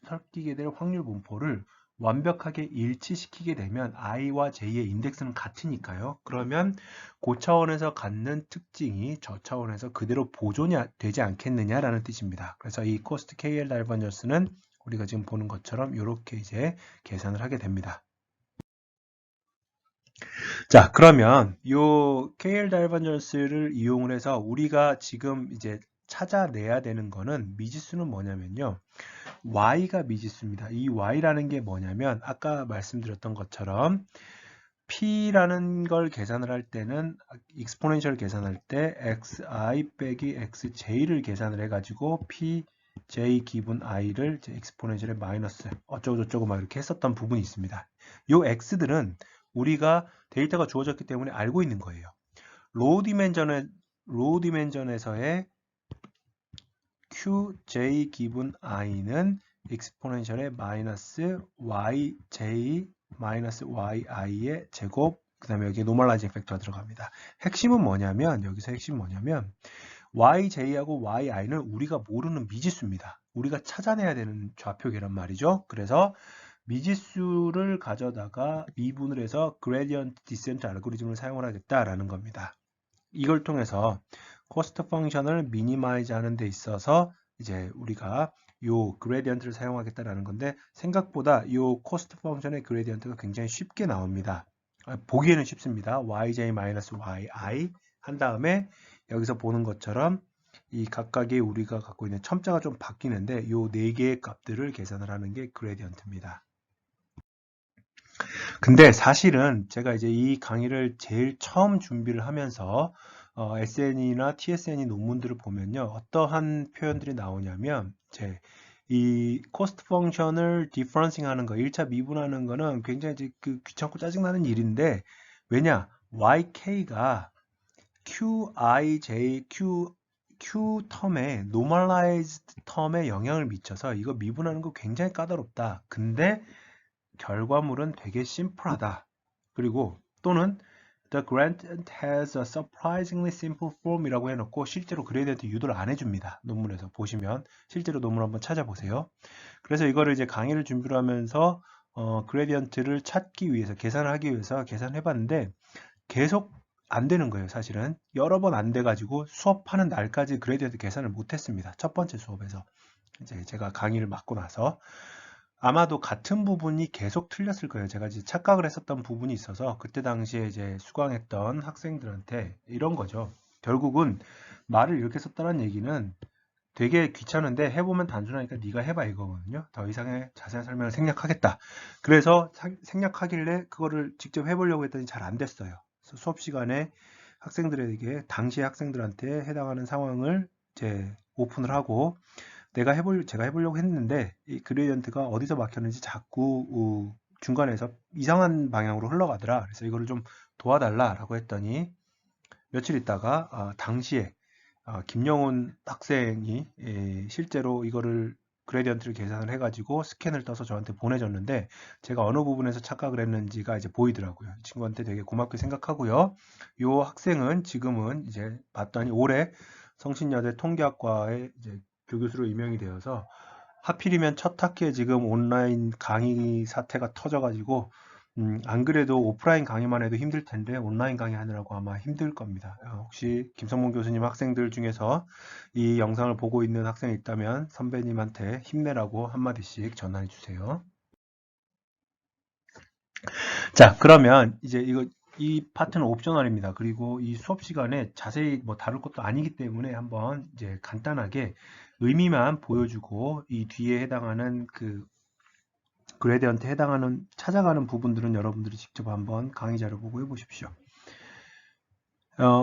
섞이게 될 확률 분포를 완벽하게 일치시키게 되면 i와 j의 인덱스는 같으니까요. 그러면 고차원에서 갖는 특징이 저차원에서 그대로 보존이 되지 않겠느냐라는 뜻입니다. 그래서 이 코스트 KL 다이버전스는 우리가 지금 보는 것처럼 이렇게 이제 계산을 하게 됩니다. 자, 그러면 이 KL 다이버전스를 이용을 해서 우리가 지금 이제 찾아내야 되는 거는 미지수는 뭐냐면요. y가 미지수입니다. 이 y라는 게 뭐냐면 아까 말씀드렸던 것처럼 p라는 걸 계산을 할 때는 익스포넨셜 계산할 때 xi 빼기 xj를 계산을 해가지고 pj 기분 i를 익스포넨셜에 마이너스 어쩌고저쩌고 막 이렇게 했었던 부분이 있습니다. 이 x들은 우리가 데이터가 주어졌기 때문에 알고 있는 거예요. 로우 디멘전에 로우 디멘전에서의 qj 기분 i는 exponential의 마이너스 yj 마이너스 yi의 제곱, 그 다음에 여기에 노멀라이징 팩터가 들어갑니다. 핵심은 뭐냐면, 여기서 핵심은 뭐냐면 yj하고 yi는 우리가 모르는 미지수입니다. 우리가 찾아내야 되는 좌표계란 말이죠. 그래서 미지수를 가져다가 미분을 해서 그레디언트 디센트 알고리즘을 사용을 하겠다라는 겁니다. 이걸 통해서 코스트 펑션을 미니마이즈 하는 데 있어서 이제 우리가 요 그레디언트를 사용하겠다라는 건데, 생각보다 요 코스트 펑션의 그레디언트가 굉장히 쉽게 나옵니다. 보기에는 쉽습니다. yj-yi 한 다음에 여기서 보는 것처럼 이 각각의 우리가 갖고 있는 첨자가 좀 바뀌는데 요 네 개의 값들을 계산을 하는 게 그레디언트입니다. 근데 사실은 제가 이제 이 강의를 제일 처음 준비를 하면서 SN이나 TSN이 논문들을 보면요, 어떠한 표현들이 나오냐면, 이 코스트 펑션을 디퍼런싱 하는 거, 1차 미분하는 거는 굉장히 이제 귀찮고 짜증나는 일인데, 왜냐? YK가 Q 텀에, 노멀라이즈드 텀에 영향을 미쳐서 이거 미분하는 거 굉장히 까다롭다. 근데 결과물은 되게 심플하다. 그리고 또는 The gradient has a surprisingly simple form 이라고 해놓고 실제로 그레디언트 유도를 안 해줍니다. 논문에서 보시면 실제로 논문 한번 찾아보세요. 그래서 이거를 이제 강의를 준비를 하면서 그레디언트를 찾기 위해서, 계산을 하기 위해서 계산을 해봤는데 계속 안 되는 거예요. 사실은 여러 번 안 돼가지고 수업하는 날까지 그레디언트 계산을 못했습니다. 첫 번째 수업에서 이제 제가 강의를 맡고 나서 아마도 같은 부분이 계속 틀렸을 거예요. 제가 이제 착각을 했었던 부분이 있어서 그때 당시에 이제 수강했던 학생들한테 이런 거죠. 결국은 말을 이렇게 썼다는 얘기는 되게 귀찮은데 해보면 단순하니까 네가 해봐 이거거든요. 더 이상의 자세한 설명을 생략하겠다. 그래서 생략하길래 그거를 직접 해보려고 했더니 잘 안 됐어요. 그래서 수업 시간에 학생들에게, 당시 학생들한테 해당하는 상황을 이제 오픈을 하고 제가 해보려고 했는데 이 그레디언트가 어디서 막혔는지 자꾸 중간에서 이상한 방향으로 흘러가더라. 그래서 이거를 좀 도와달라라고 했더니 며칠 있다가 당시에 김영훈 학생이 실제로 이거를 그레디언트를 계산을 해가지고 스캔을 떠서 저한테 보내줬는데 제가 어느 부분에서 착각을 했는지가 이제 보이더라고요. 이 친구한테 되게 고맙게 생각하고요. 이 학생은 지금은 이제 봤더니 올해 성신여대 통계학과에 이제 교교수로 임명이 되어서 하필이면 첫 학기에 지금 온라인 강의 사태가 터져가지고 안 그래도 오프라인 강의만 해도 힘들 텐데 온라인 강의 하느라고 아마 힘들 겁니다. 혹시 김성문 교수님 학생들 중에서 이 영상을 보고 있는 학생이 있다면 선배님한테 힘내라고 한마디씩 전화해 주세요. 자, 그러면 이제 이 파트는 옵셔널입니다. 그리고 이 수업 시간에 자세히 뭐 다룰 것도 아니기 때문에 한번 이제 간단하게 의미만 보여주고 이 뒤에 해당하는 그레디언트에 해당하는 찾아가는 부분들은 여러분들이 직접 한번 강의 자료 보고 해보십시오.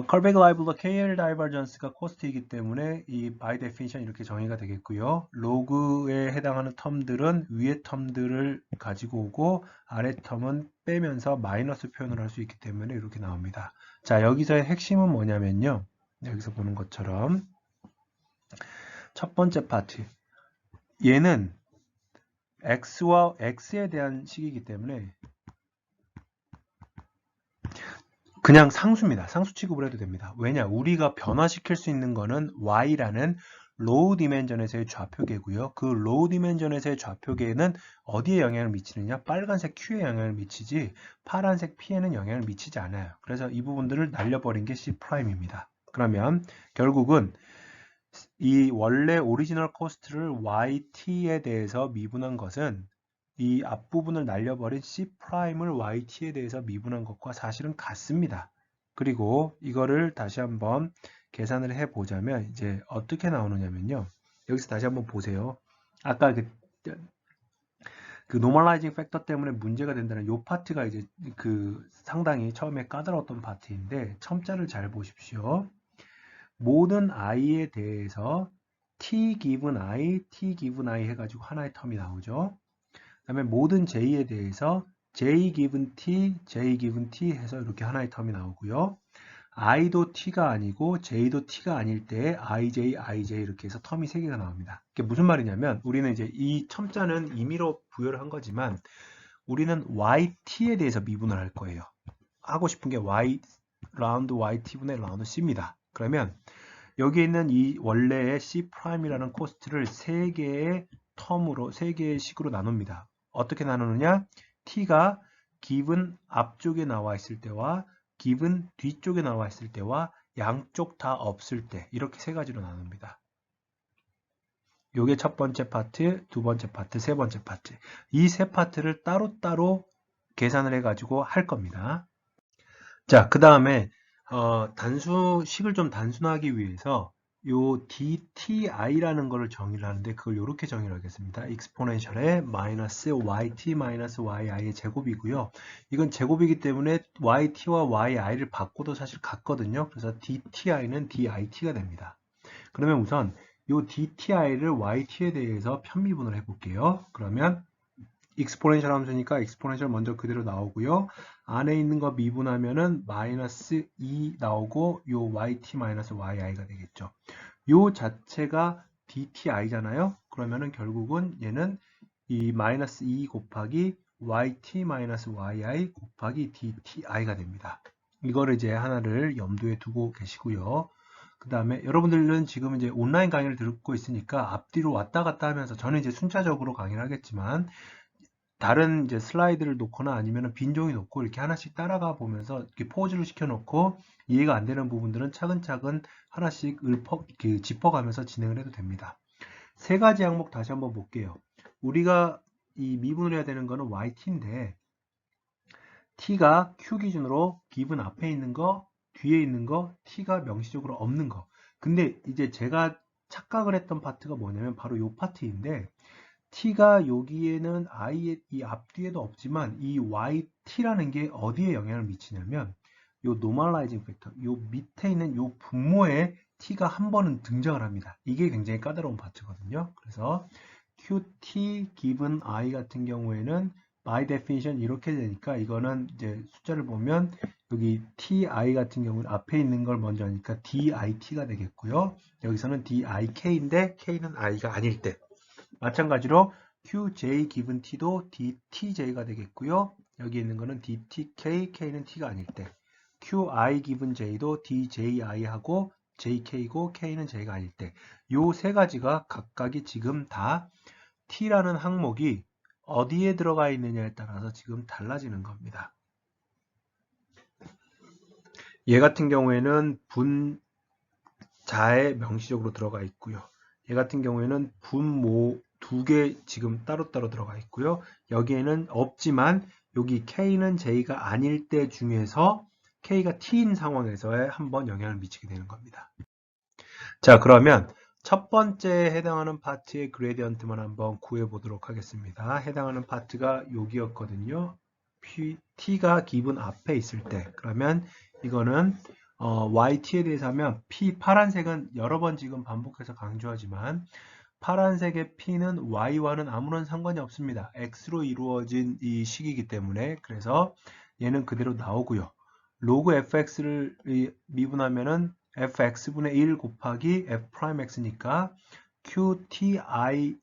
컬백 라이블러 KL 다이버전스가 코스트이기 때문에 이 by definition 이렇게 정의가 되겠고요. 로그에 해당하는 텀들은 위의 텀들을 가지고 오고 아래 텀은 빼면서 마이너스 표현을 할 수 있기 때문에 이렇게 나옵니다. 자, 여기서의 핵심은 뭐냐면요. 여기서 보는 것처럼 첫 번째 파트, 얘는 x와 x에 대한 식이기 때문에 그냥 상수입니다. 상수 취급을 해도 됩니다. 왜냐? 우리가 변화시킬 수 있는 거는 y라는 로우 디멘전에서의 좌표계고요. 그 로우 디멘전에서의 좌표계는 어디에 영향을 미치느냐? 빨간색 Q에 영향을 미치지 파란색 P에는 영향을 미치지 않아요. 그래서 이 부분들을 날려버린 게 C'입니다. 그러면 결국은 이 원래 오리지널 코스트를 YT에 대해서 미분한 것은 이 앞부분을 날려버린 C'을 YT에 대해서 미분한 것과 사실은 같습니다. 그리고 이거를 다시 한번 계산을 해보자면 이제 어떻게 나오느냐면요. 여기서 다시 한번 보세요. 아까 그 노멀라이징 팩터 때문에 문제가 된다는 이 파트가 이제 상당히 처음에 까다로웠던 파트인데 첨자를 잘 보십시오. 모든 i에 대해서 t given i, t given i 해가지고 하나의 텀이 나오죠. 그 다음에 모든 j에 대해서 j given t, j given t 해서 이렇게 하나의 텀이 나오고요. i도 t가 아니고 j도 t가 아닐 때 ij, ij 이렇게 해서 텀이 3개가 나옵니다. 이게 무슨 말이냐면 우리는 이제 이 첨자는 임의로 부여를 한 거지만 우리는 yt에 대해서 미분을 할 거예요. 하고 싶은 게 y 라운드 yt분의 라운드 c입니다. 그러면 여기에 있는 이 원래의 C'이라는 코스트를 3개의 텀으로, 3개의 식으로 나눕니다. 어떻게 나누느냐? T가 given 앞쪽에 나와 있을 때와 given 뒤쪽에 나와 있을 때와 양쪽 다 없을 때 이렇게 3가지로 나눕니다. 요게 첫 번째 파트, 두 번째 파트, 세 번째 파트. 이 세 파트를 따로따로 계산을 해가지고 할 겁니다. 자, 그 다음에 식을 좀 단순하기 위해서 요 dti라는 거를 정의를 하는데 그걸 이렇게 정의를 하겠습니다. exponential의 마이너스 yt 마이너스 yi의 제곱이고요. 이건 제곱이기 때문에 yt와 yi를 바꿔도 사실 같거든요. 그래서 dti는 dit가 됩니다. 그러면 우선 요 dti를 yt에 대해서 편미분을 해볼게요. 그러면 익스포넨셜 함수니까 익스포넨셜 먼저 그대로 나오고요. 안에 있는 거 미분하면은 마이너스 2 나오고 요 yt 마이너스 yi가 되겠죠. 요 자체가 dti잖아요. 그러면은 결국은 얘는 이 마이너스 2 곱하기 yt 마이너스 yi 곱하기 dti가 됩니다. 이거를 이제 하나를 염두에 두고 계시고요. 그 다음에 여러분들은 지금 이제 온라인 강의를 듣고 있으니까 앞뒤로 왔다 갔다 하면서 저는 이제 순차적으로 강의를 하겠지만 다른 이제 슬라이드를 놓거나 아니면 빈종이 놓고 이렇게 하나씩 따라가 보면서 이렇게 포즈를 시켜 놓고 이해가 안 되는 부분들은 차근차근 하나씩 짚어가면서 진행을 해도 됩니다. 3가지 항목 다시 한번 볼게요. 우리가 이 미분을 해야 되는 거는 yt인데 t가 q 기준으로 given 앞에 있는 거, 뒤에 있는 거, t가 명시적으로 없는 거. 근데 이제 제가 착각을 했던 파트가 뭐냐면 바로 이 파트인데 t가 여기에는 i의 이 앞뒤에도 없지만 이 yt라는 게 어디에 영향을 미치냐면 요 normalizing factor, 요 밑에 있는 요 분모에 t가 한 번은 등장을 합니다. 이게 굉장히 까다로운 파트거든요. 그래서 qt given i 같은 경우에는 by definition 이렇게 되니까 이거는 이제 숫자를 보면 여기 ti 같은 경우는 앞에 있는 걸 먼저 하니까 dit가 되겠고요. 여기서는 dik인데 k는 i가 아닐 때 마찬가지로 qj given t도 dtj가 되겠고요. 여기 있는 거는 dtk, k는 t가 아닐 때 qi given j도 dji하고 jk고 k는 j가 아닐 때 요 3가지가 각각이 지금 다 t라는 항목이 어디에 들어가 있느냐에 따라서 지금 달라지는 겁니다. 얘 같은 경우에는 분자에 명시적으로 들어가 있고요. 얘 같은 경우에는 분모 2개 지금 따로따로 들어가 있고요. 여기에는 없지만 여기 K는 J가 아닐 때 중에서 K가 T인 상황에서의 한번 영향을 미치게 되는 겁니다. 자, 그러면 첫 번째 해당하는 파트의 그레디언트만 한번 구해 보도록 하겠습니다. 해당하는 파트가 여기였거든요. T가 기분 앞에 있을 때 그러면 이거는 YT에 대해서 하면 파란색은 여러 번 지금 반복해서 강조하지만 파란색의 P는 Y와는 아무런 상관이 없습니다. X로 이루어진 이 식이기 때문에 그래서 얘는 그대로 나오고요. 로그 fx를 미분하면은 fx분의 1 곱하기 f'x니까 qt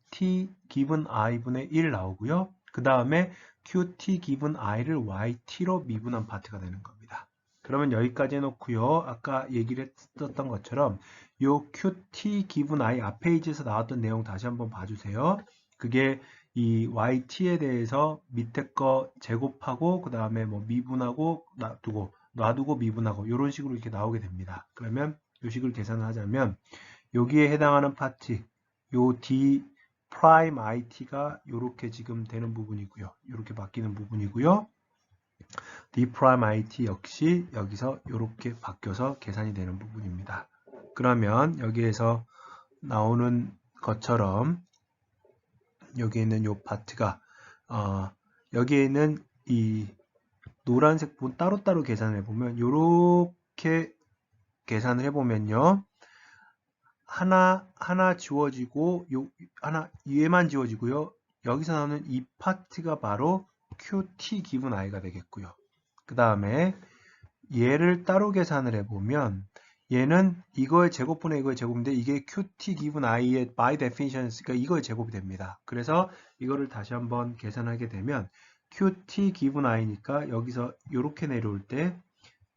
t given i분의 1 나오고요. 그 다음에 qt given i를 yt로 미분한 파트가 되는 겁니다. 그러면 여기까지 해놓고요. 아까 얘기를 했었던 것처럼 요 qt given i 앞 페이지에서 나왔던 내용 다시 한번 봐주세요. 그게 이 yt에 대해서 밑에 거 제곱하고 그 다음에 뭐 미분하고 놔두고 미분하고 이런 식으로 이렇게 나오게 됩니다. 그러면 이 식을 계산을 하자면 여기에 해당하는 파트 요 d 프라임 it가 이렇게 지금 되는 부분이고요. 이렇게 바뀌는 부분이고요. d 프라임 it 역시 여기서 이렇게 바뀌어서 계산이 되는 부분입니다. 그러면 여기에서 나오는 것처럼 여기 있는 요 파트가 여기에 있는 이 노란색 부분 따로따로 계산을 해보면 이렇게 계산을 해보면요. 하나 지워지고 하나 얘만 지워지고요. 여기서 나오는 이 파트가 바로 QT 기분 I가 되겠고요. 그 다음에 얘를 따로 계산을 해보면 얘는 이거의 제곱분의 이거의 제곱인데 이게 qt given i의 by definition, 그러니까 이거의 제곱이 됩니다. 그래서 이거를 다시 한번 계산하게 되면 qt given i니까 여기서 이렇게 내려올 때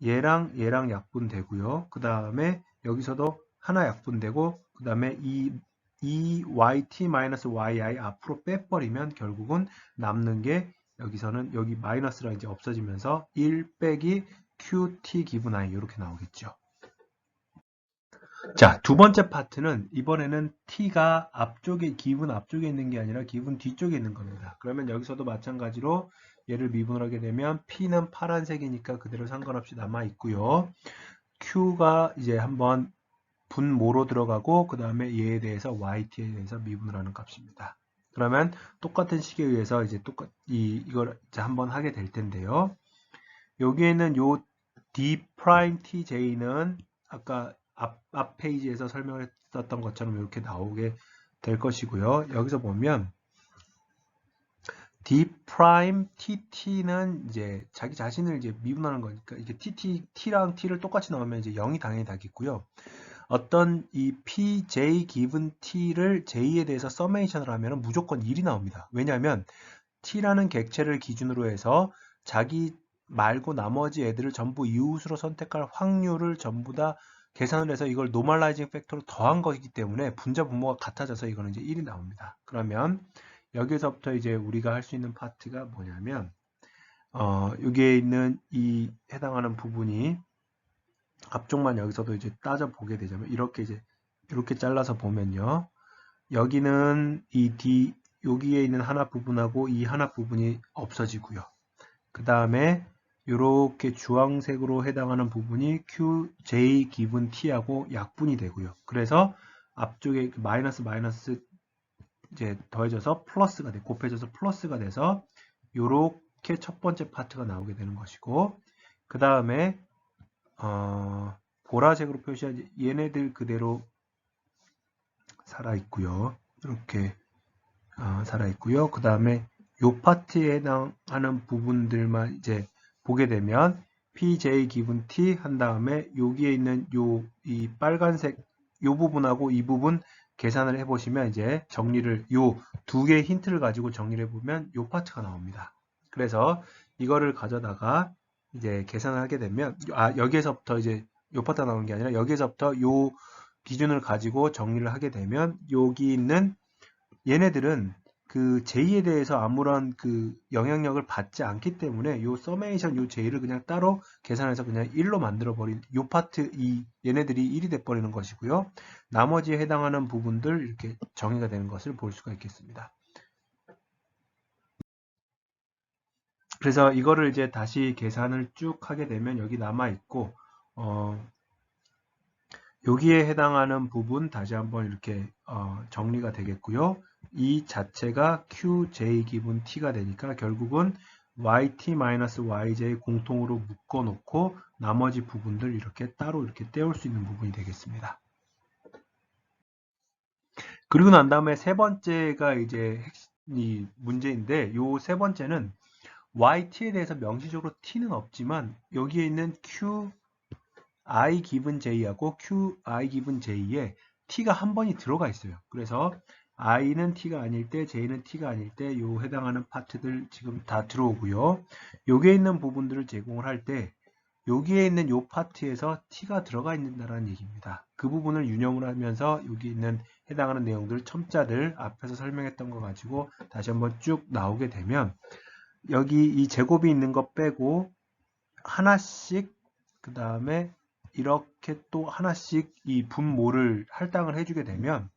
얘랑 얘랑 약분되고요. 그 다음에 여기서도 하나 약분되고 그 다음에 이 yt-yi 앞으로 빼버리면 결국은 남는 게 여기서는 여기 마이너스랑 이제 없어지면서 1 빼기 qt given i 이렇게 나오겠죠. 자, 두 번째 파트는 이번에는 t가 앞쪽에 기분 앞쪽에 있는 게 아니라 기분 뒤쪽에 있는 겁니다. 그러면 여기서도 마찬가지로 얘를 미분을 하게 되면 p는 파란색이니까 그대로 상관없이 남아 있고요. q가 이제 한번 분모로 들어가고 그 다음에 얘에 대해서 yt에 대해서 미분을 하는 값입니다. 그러면 똑같은 식에 의해서 이제 이걸 이제 한번 하게 될 텐데요. 여기에는 요 d'tj는 아까 앞 페이지에서 설명을 했었던 것처럼 이렇게 나오게 될 것이고요. 여기서 보면 d'tt는 이제 자기 자신을 이제 미분하는 거니까 이게 t랑 t를 똑같이 넣으면 이제 0이 당연히 나겠고요. 어떤 이 pj given t를 j에 대해서 서메이션을 하면 무조건 1이 나옵니다. 왜냐하면 t라는 객체를 기준으로 해서 자기 말고 나머지 애들을 전부 이웃으로 선택할 확률을 전부 다 계산을 해서 이걸 노멀라이징 팩터로 더한 것이기 때문에 분자 분모가 같아져서 이거는 이제 1이 나옵니다. 그러면 여기서부터 이제 우리가 할 수 있는 파트가 뭐냐면 여기에 있는 이 해당하는 부분이 앞쪽만 여기서도 이제 따져 보게 되자면 이렇게 이제 이렇게 잘라서 보면요. 여기는 여기에 있는 하나 부분하고 이 하나 부분이 없어지고요. 그 다음에 이렇게 주황색으로 해당하는 부분이 QJ 기분 T하고 약분이 되고요. 그래서 앞쪽에 마이너스 이제 더해져서 플러스가 돼, 곱해져서 플러스가 돼서 이렇게 첫 번째 파트가 나오게 되는 것이고, 그 다음에 보라색으로 표시한 얘네들 그대로 살아 있고요. 이렇게 살아 있고요. 그 다음에 요 파트에 해당하는 부분들만 이제 보게 되면 PJ 기분 T 한 다음에 여기에 있는 이 빨간색 요 부분하고 이 부분 계산을 해보시면 이제 정리를 요 두 개의 힌트를 가지고 정리를 해보면 요 파트가 나옵니다. 그래서 이거를 가져다가 이제 계산을 하게 되면 여기에서부터 이제 요 파트가 나오는 게 아니라 여기에서부터 요 기준을 가지고 정리를 하게 되면 여기 있는 얘네들은 그 J에 대해서 아무런 그 영향력을 받지 않기 때문에 요 서메이션 요 J를 그냥 따로 계산해서 그냥 1로 만들어 버린 요 파트 얘네들이 1이 돼 버리는 것이고요. 나머지에 해당하는 부분들 이렇게 정의가 되는 것을 볼 수가 있겠습니다. 그래서 이거를 이제 다시 계산을 쭉 하게 되면 여기 남아 있고 여기에 해당하는 부분 다시 한번 이렇게 정리가 되겠고요. 이 자체가 QJ 기분 T가 되니까 결국은 YT-YJ 공통으로 묶어 놓고 나머지 부분들 이렇게 따로 이렇게 떼올 수 있는 부분이 되겠습니다. 그리고 난 다음에 세 번째가 이제 이 문제인데 요 세 번째는 YT에 대해서 명시적으로 T는 없지만 여기에 있는 I 기분 J하고 QI 기분 J에 T가 한 번이 들어가 있어요. 그래서 I는 T가 아닐 때, J는 T가 아닐 때 요 해당하는 파트들 지금 다 들어오고요. 여기에 있는 부분들을 제공을 할 때 여기에 있는 요 파트에서 T가 들어가 있다는 얘기입니다. 그 부분을 유형을 하면서 여기 있는 해당하는 내용들 첨자들 앞에서 설명했던 거 가지고 다시 한번 쭉 나오게 되면 여기 이 제곱이 있는 거 빼고 하나씩 그 다음에 이렇게 또 하나씩 이 분모를 할당을 해주게 되면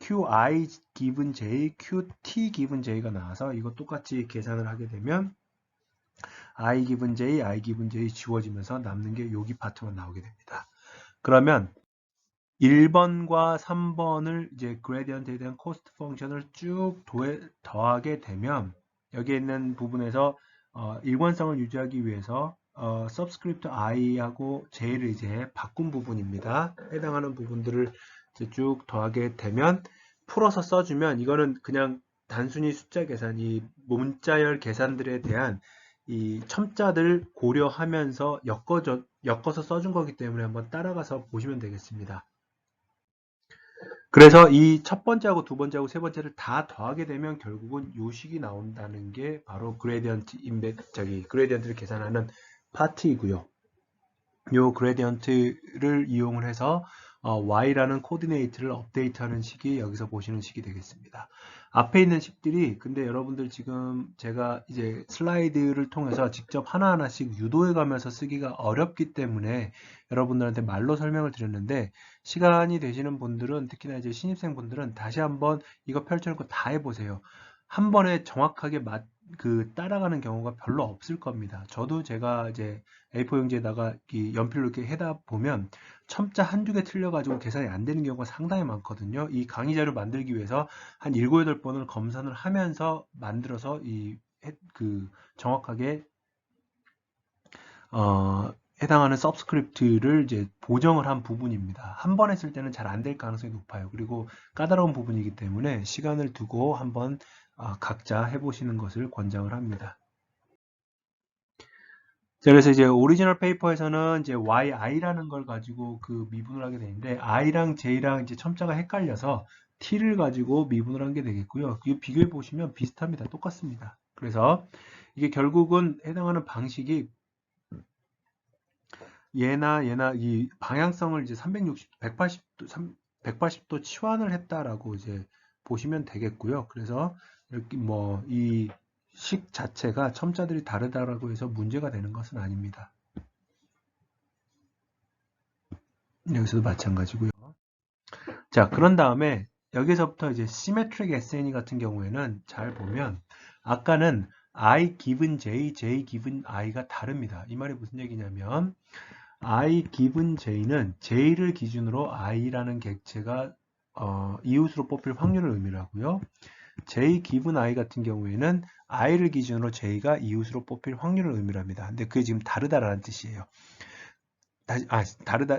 QI 기분 J, QT 기분 J가 나와서 이거 똑같이 계산을 하게 되면 I 기분 J, I 기분 J 지워지면서 남는 게 여기 파트만 나오게 됩니다. 그러면 1번과 3번을 이제 그레디언트에 대한 코스트 펑션을 쭉 더하게 되면 여기에 있는 부분에서 일관성을 유지하기 위해서 subscript i하고 j를 이제 바꾼 부분입니다. 해당하는 부분들을 이제 쭉 더하게 되면 풀어서 써주면 이거는 그냥 단순히 숫자 계산, 이 문자열 계산들에 대한 이 첨자들 고려하면서 엮어서 써준 거기 때문에 한번 따라가서 보시면 되겠습니다. 그래서 이 첫 번째하고 두 번째하고 세 번째를 다 더하게 되면 결국은 요 식이 나온다는 게 바로 그레디언트를 계산하는 파트이고요. 요 그레디언트를 이용을 해서 y라는 코디네이트를 업데이트하는 식이 여기서 보시는 식이 되겠습니다. 앞에 있는 식들이 근데 여러분들 지금 제가 이제 슬라이드를 통해서 직접 하나하나씩 유도해 가면서 쓰기가 어렵기 때문에 여러분들한테 말로 설명을 드렸는데 시간이 되시는 분들은 특히나 이제 신입생 분들은 다시 한번 이거 펼쳐놓고 다 해보세요. 한 번에 정확하게 따라가는 경우가 별로 없을 겁니다. 저도 제가 이제 A4 용지에다가 이 연필로 이렇게 해다 보면 첨자 한두 개 틀려가지고 계산이 안 되는 경우가 상당히 많거든요. 이 강의 자료 만들기 위해서 한 7, 8번을 검사를 하면서 만들어서 정확하게 해당하는 서브스크립트를 이제 보정을 한 부분입니다. 한 번 했을 때는 잘 안 될 가능성이 높아요. 그리고 까다로운 부분이기 때문에 시간을 두고 한번 각자 해보시는 것을 권장을 합니다. 자, 그래서 이제 오리지널 페이퍼에서는 이제 yi라는 걸 가지고 미분을 하게 되는데 i랑 j랑 이제 첨자가 헷갈려서 t를 가지고 미분을 한 게 되겠고요. 이 비교해 보시면 비슷합니다. 똑같습니다. 그래서 이게 결국은 해당하는 방식이 얘나 이 방향성을 이제 180도 치환을 했다라고 이제 보시면 되겠고요. 그래서 이렇게 이 식 자체가 첨자들이 다르다라고 해서 문제가 되는 것은 아닙니다. 여기서도 마찬가지고요. 자, 그런 다음에 여기서부터 이제 시메트릭 SNE 같은 경우에는 잘 보면 아까는 I given J, J given I가 다릅니다. 이 말이 무슨 얘기냐면 I given J는 J를 기준으로 I라는 객체가 이웃으로 뽑힐 확률을 의미를 하고요. J given I 같은 경우에는 I를 기준으로 J가 이웃으로 뽑힐 확률을 의미를 합니다. 근데 그게 지금 다르다라는 뜻이에요.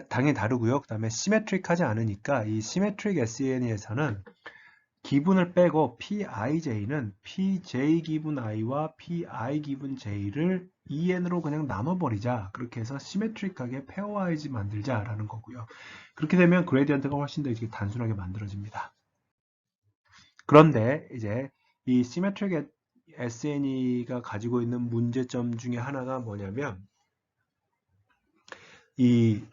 당연히 다르고요. 그 다음에 시메트릭하지 않으니까 이 시메트릭 SNE에서는 기분을 빼고 PIJ는 PJ 기분 I와 PI 기분 J를 EN으로 그냥 나눠버리자. 그렇게 해서 시메트릭하게 페어와이즈 만들자라는 거고요. 그렇게 되면 그레디언트가 훨씬 더 이렇게 단순하게 만들어집니다. 그런데 이제 이 시메트릭 SNE가 가지고 있는 문제점 중에 하나가 뭐냐면 이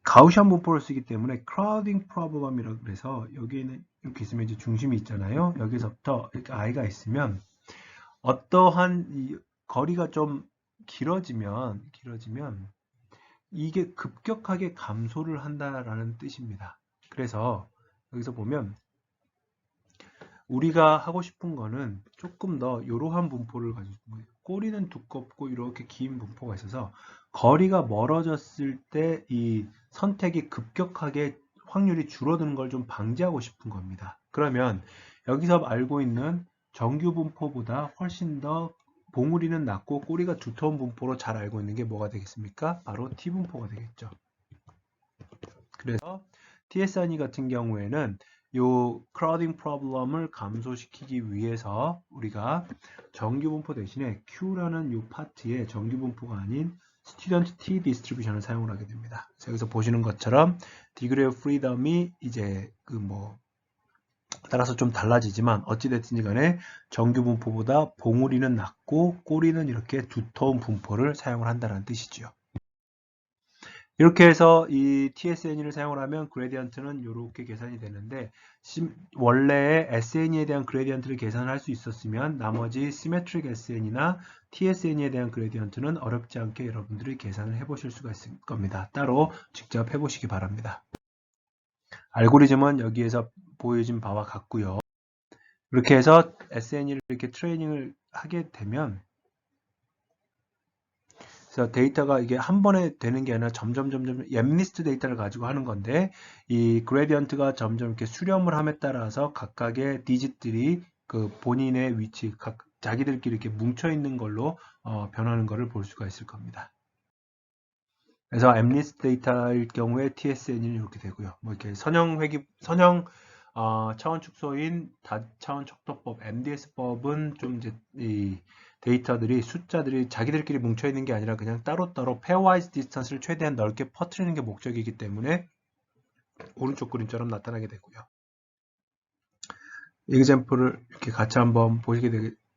가우시안 분포를 쓰기 때문에 크라우딩 프로블럼이라고 그래서 여기에는 이렇게 있으면 이제 중심이 있잖아요. 여기서부터 이렇게 i가 있으면 어떠한 이 거리가 좀 길어지면 이게 급격하게 감소를 한다라는 뜻입니다. 그래서 여기서 보면 우리가 하고 싶은 거는 조금 더 이러한 분포를 가지고 꼬리는 두껍고 이렇게 긴 분포가 있어서 거리가 멀어졌을 때 이 선택이 급격하게 확률이 줄어드는 걸 좀 방지하고 싶은 겁니다. 그러면 여기서 알고 있는 정규 분포보다 훨씬 더 봉우리는 낮고 꼬리가 두터운 분포로 잘 알고 있는 게 뭐가 되겠습니까? 바로 T 분포가 되겠죠. 그래서 TSNE 같은 경우에는 요 크라우딩 프로블럼을 감소시키기 위해서 우리가 정규분포 대신에 Q라는 요 파트에 정규분포가 아닌 스튜던트 T 디스트리뷰션을 사용을 하게 됩니다. 그래서 여기서 보시는 것처럼 디그리 오브 프리덤이 이제 따라서 좀 달라지지만 어찌됐든지 간에 정규 분포보다 봉우리는 낮고 꼬리는 이렇게 두터운 분포를 사용을 한다는 뜻이죠. 이렇게 해서 이 TSNE를 사용을 하면 그레디언트는 이렇게 계산이 되는데 원래의 SNE에 대한 그레디언트를 계산할 수 있었으면 나머지 시메트릭 SNE나 TSNE에 대한 그레디언트는 어렵지 않게 여러분들이 계산을 해보실 수가 있을 겁니다. 따로 직접 해보시기 바랍니다. 알고리즘은 여기에서 보여진 바와 같고요. 이렇게 해서 SNE를 이렇게 트레이닝을 하게 되면 그래서 데이터가 이게 한 번에 되는 게 아니라 점점 엠리스트 데이터를 가지고 하는 건데 이 그레디언트가 점점 이렇게 수렴을 함에 따라서 각각의 디짓들이 본인의 위치, 자기들끼리 이렇게 뭉쳐 있는 걸로 변하는 것을 볼 수가 있을 겁니다. 그래서 엠리스트 데이터일 경우에 TSN이 이렇게 되고요. 뭐 이렇게 선형 차원 축소인 다차원 척도법 MDS법은 좀 이제 이 데이터들이 숫자들이 자기들끼리 뭉쳐 있는 게 아니라 그냥 따로따로 pairwise distance를 최대한 넓게 퍼뜨리는 게 목적이기 때문에 오른쪽 그림처럼 나타나게 되고요. example을 이렇게 같이 한번 보시게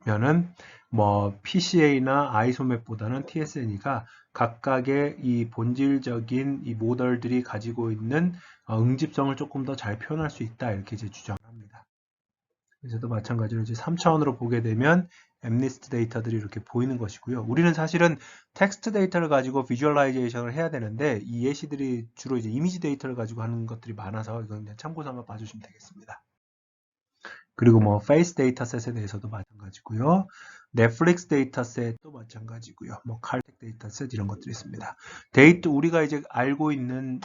되면은 뭐 PCA나 아이소맵보다는 TSN이가 각각의 이 본질적인 이 모델들이 가지고 있는 응집성을 조금 더 잘 표현할 수 있다 이렇게 이제 주장을 합니다. 그래서도 마찬가지로 이제 3차원으로 보게 되면 MNIST 데이터들이 이렇게 보이는 것이고요. 우리는 사실은 텍스트 데이터를 가지고 비주얼라이제이션을 해야 되는데 이 예시들이 주로 이제 이미지 데이터를 가지고 하는 것들이 많아서 이건 그냥 참고 삼아 봐주시면 되겠습니다. 그리고 뭐 페이스 데이터셋에 대해서도 마찬가지고요. 넷플릭스 데이터셋도 마찬가지고요. 뭐 칼텍 데이터셋 이런 것들이 있습니다. 데이터 우리가 이제 알고 있는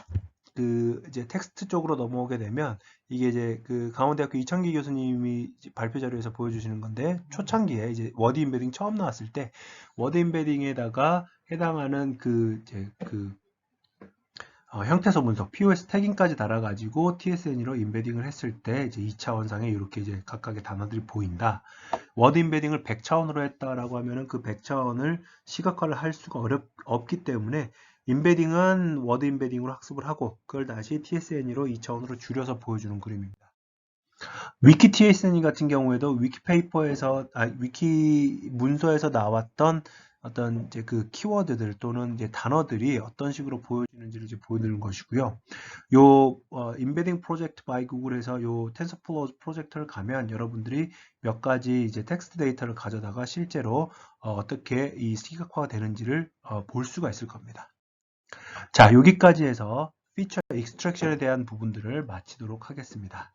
그 이제 텍스트 쪽으로 넘어오게 되면 이게 이제 그 강원대학교 이창기 교수님이 발표 자료에서 보여주시는 건데 초창기에 이제 워드 임베딩 처음 나왔을 때 워드 임베딩에다가 해당하는 그 이제 그 형태소 분석, POS 태깅까지 달아가지고 TSN으로 임베딩을 했을 때 이제 2차원상에 이렇게 이제 각각의 단어들이 보인다. 워드 임베딩을 100차원으로 했다라고 하면은 그 100차원을 시각화를 할 수가 없기 때문에 임베딩은 워드 임베딩으로 학습을 하고 그걸 다시 TSN으로 2차원으로 줄여서 보여주는 그림입니다. 위키 TSN 같은 경우에도 위키페이퍼에서 위키 문서에서 나왔던 어떤 이제 그 키워드들 또는 이제 단어들이 어떤 식으로 보여지는지를 이제 보여드리는 것이고요. 요 인베딩 프로젝트 바이 구글에서 요 텐서플로우 프로젝트를 가면 여러분들이 몇 가지 이제 텍스트 데이터를 가져다가 실제로 어떻게 이 시각화가 되는지를 볼 수가 있을 겁니다. 자, 여기까지 해서 피처 익스트랙션에 대한 부분들을 마치도록 하겠습니다.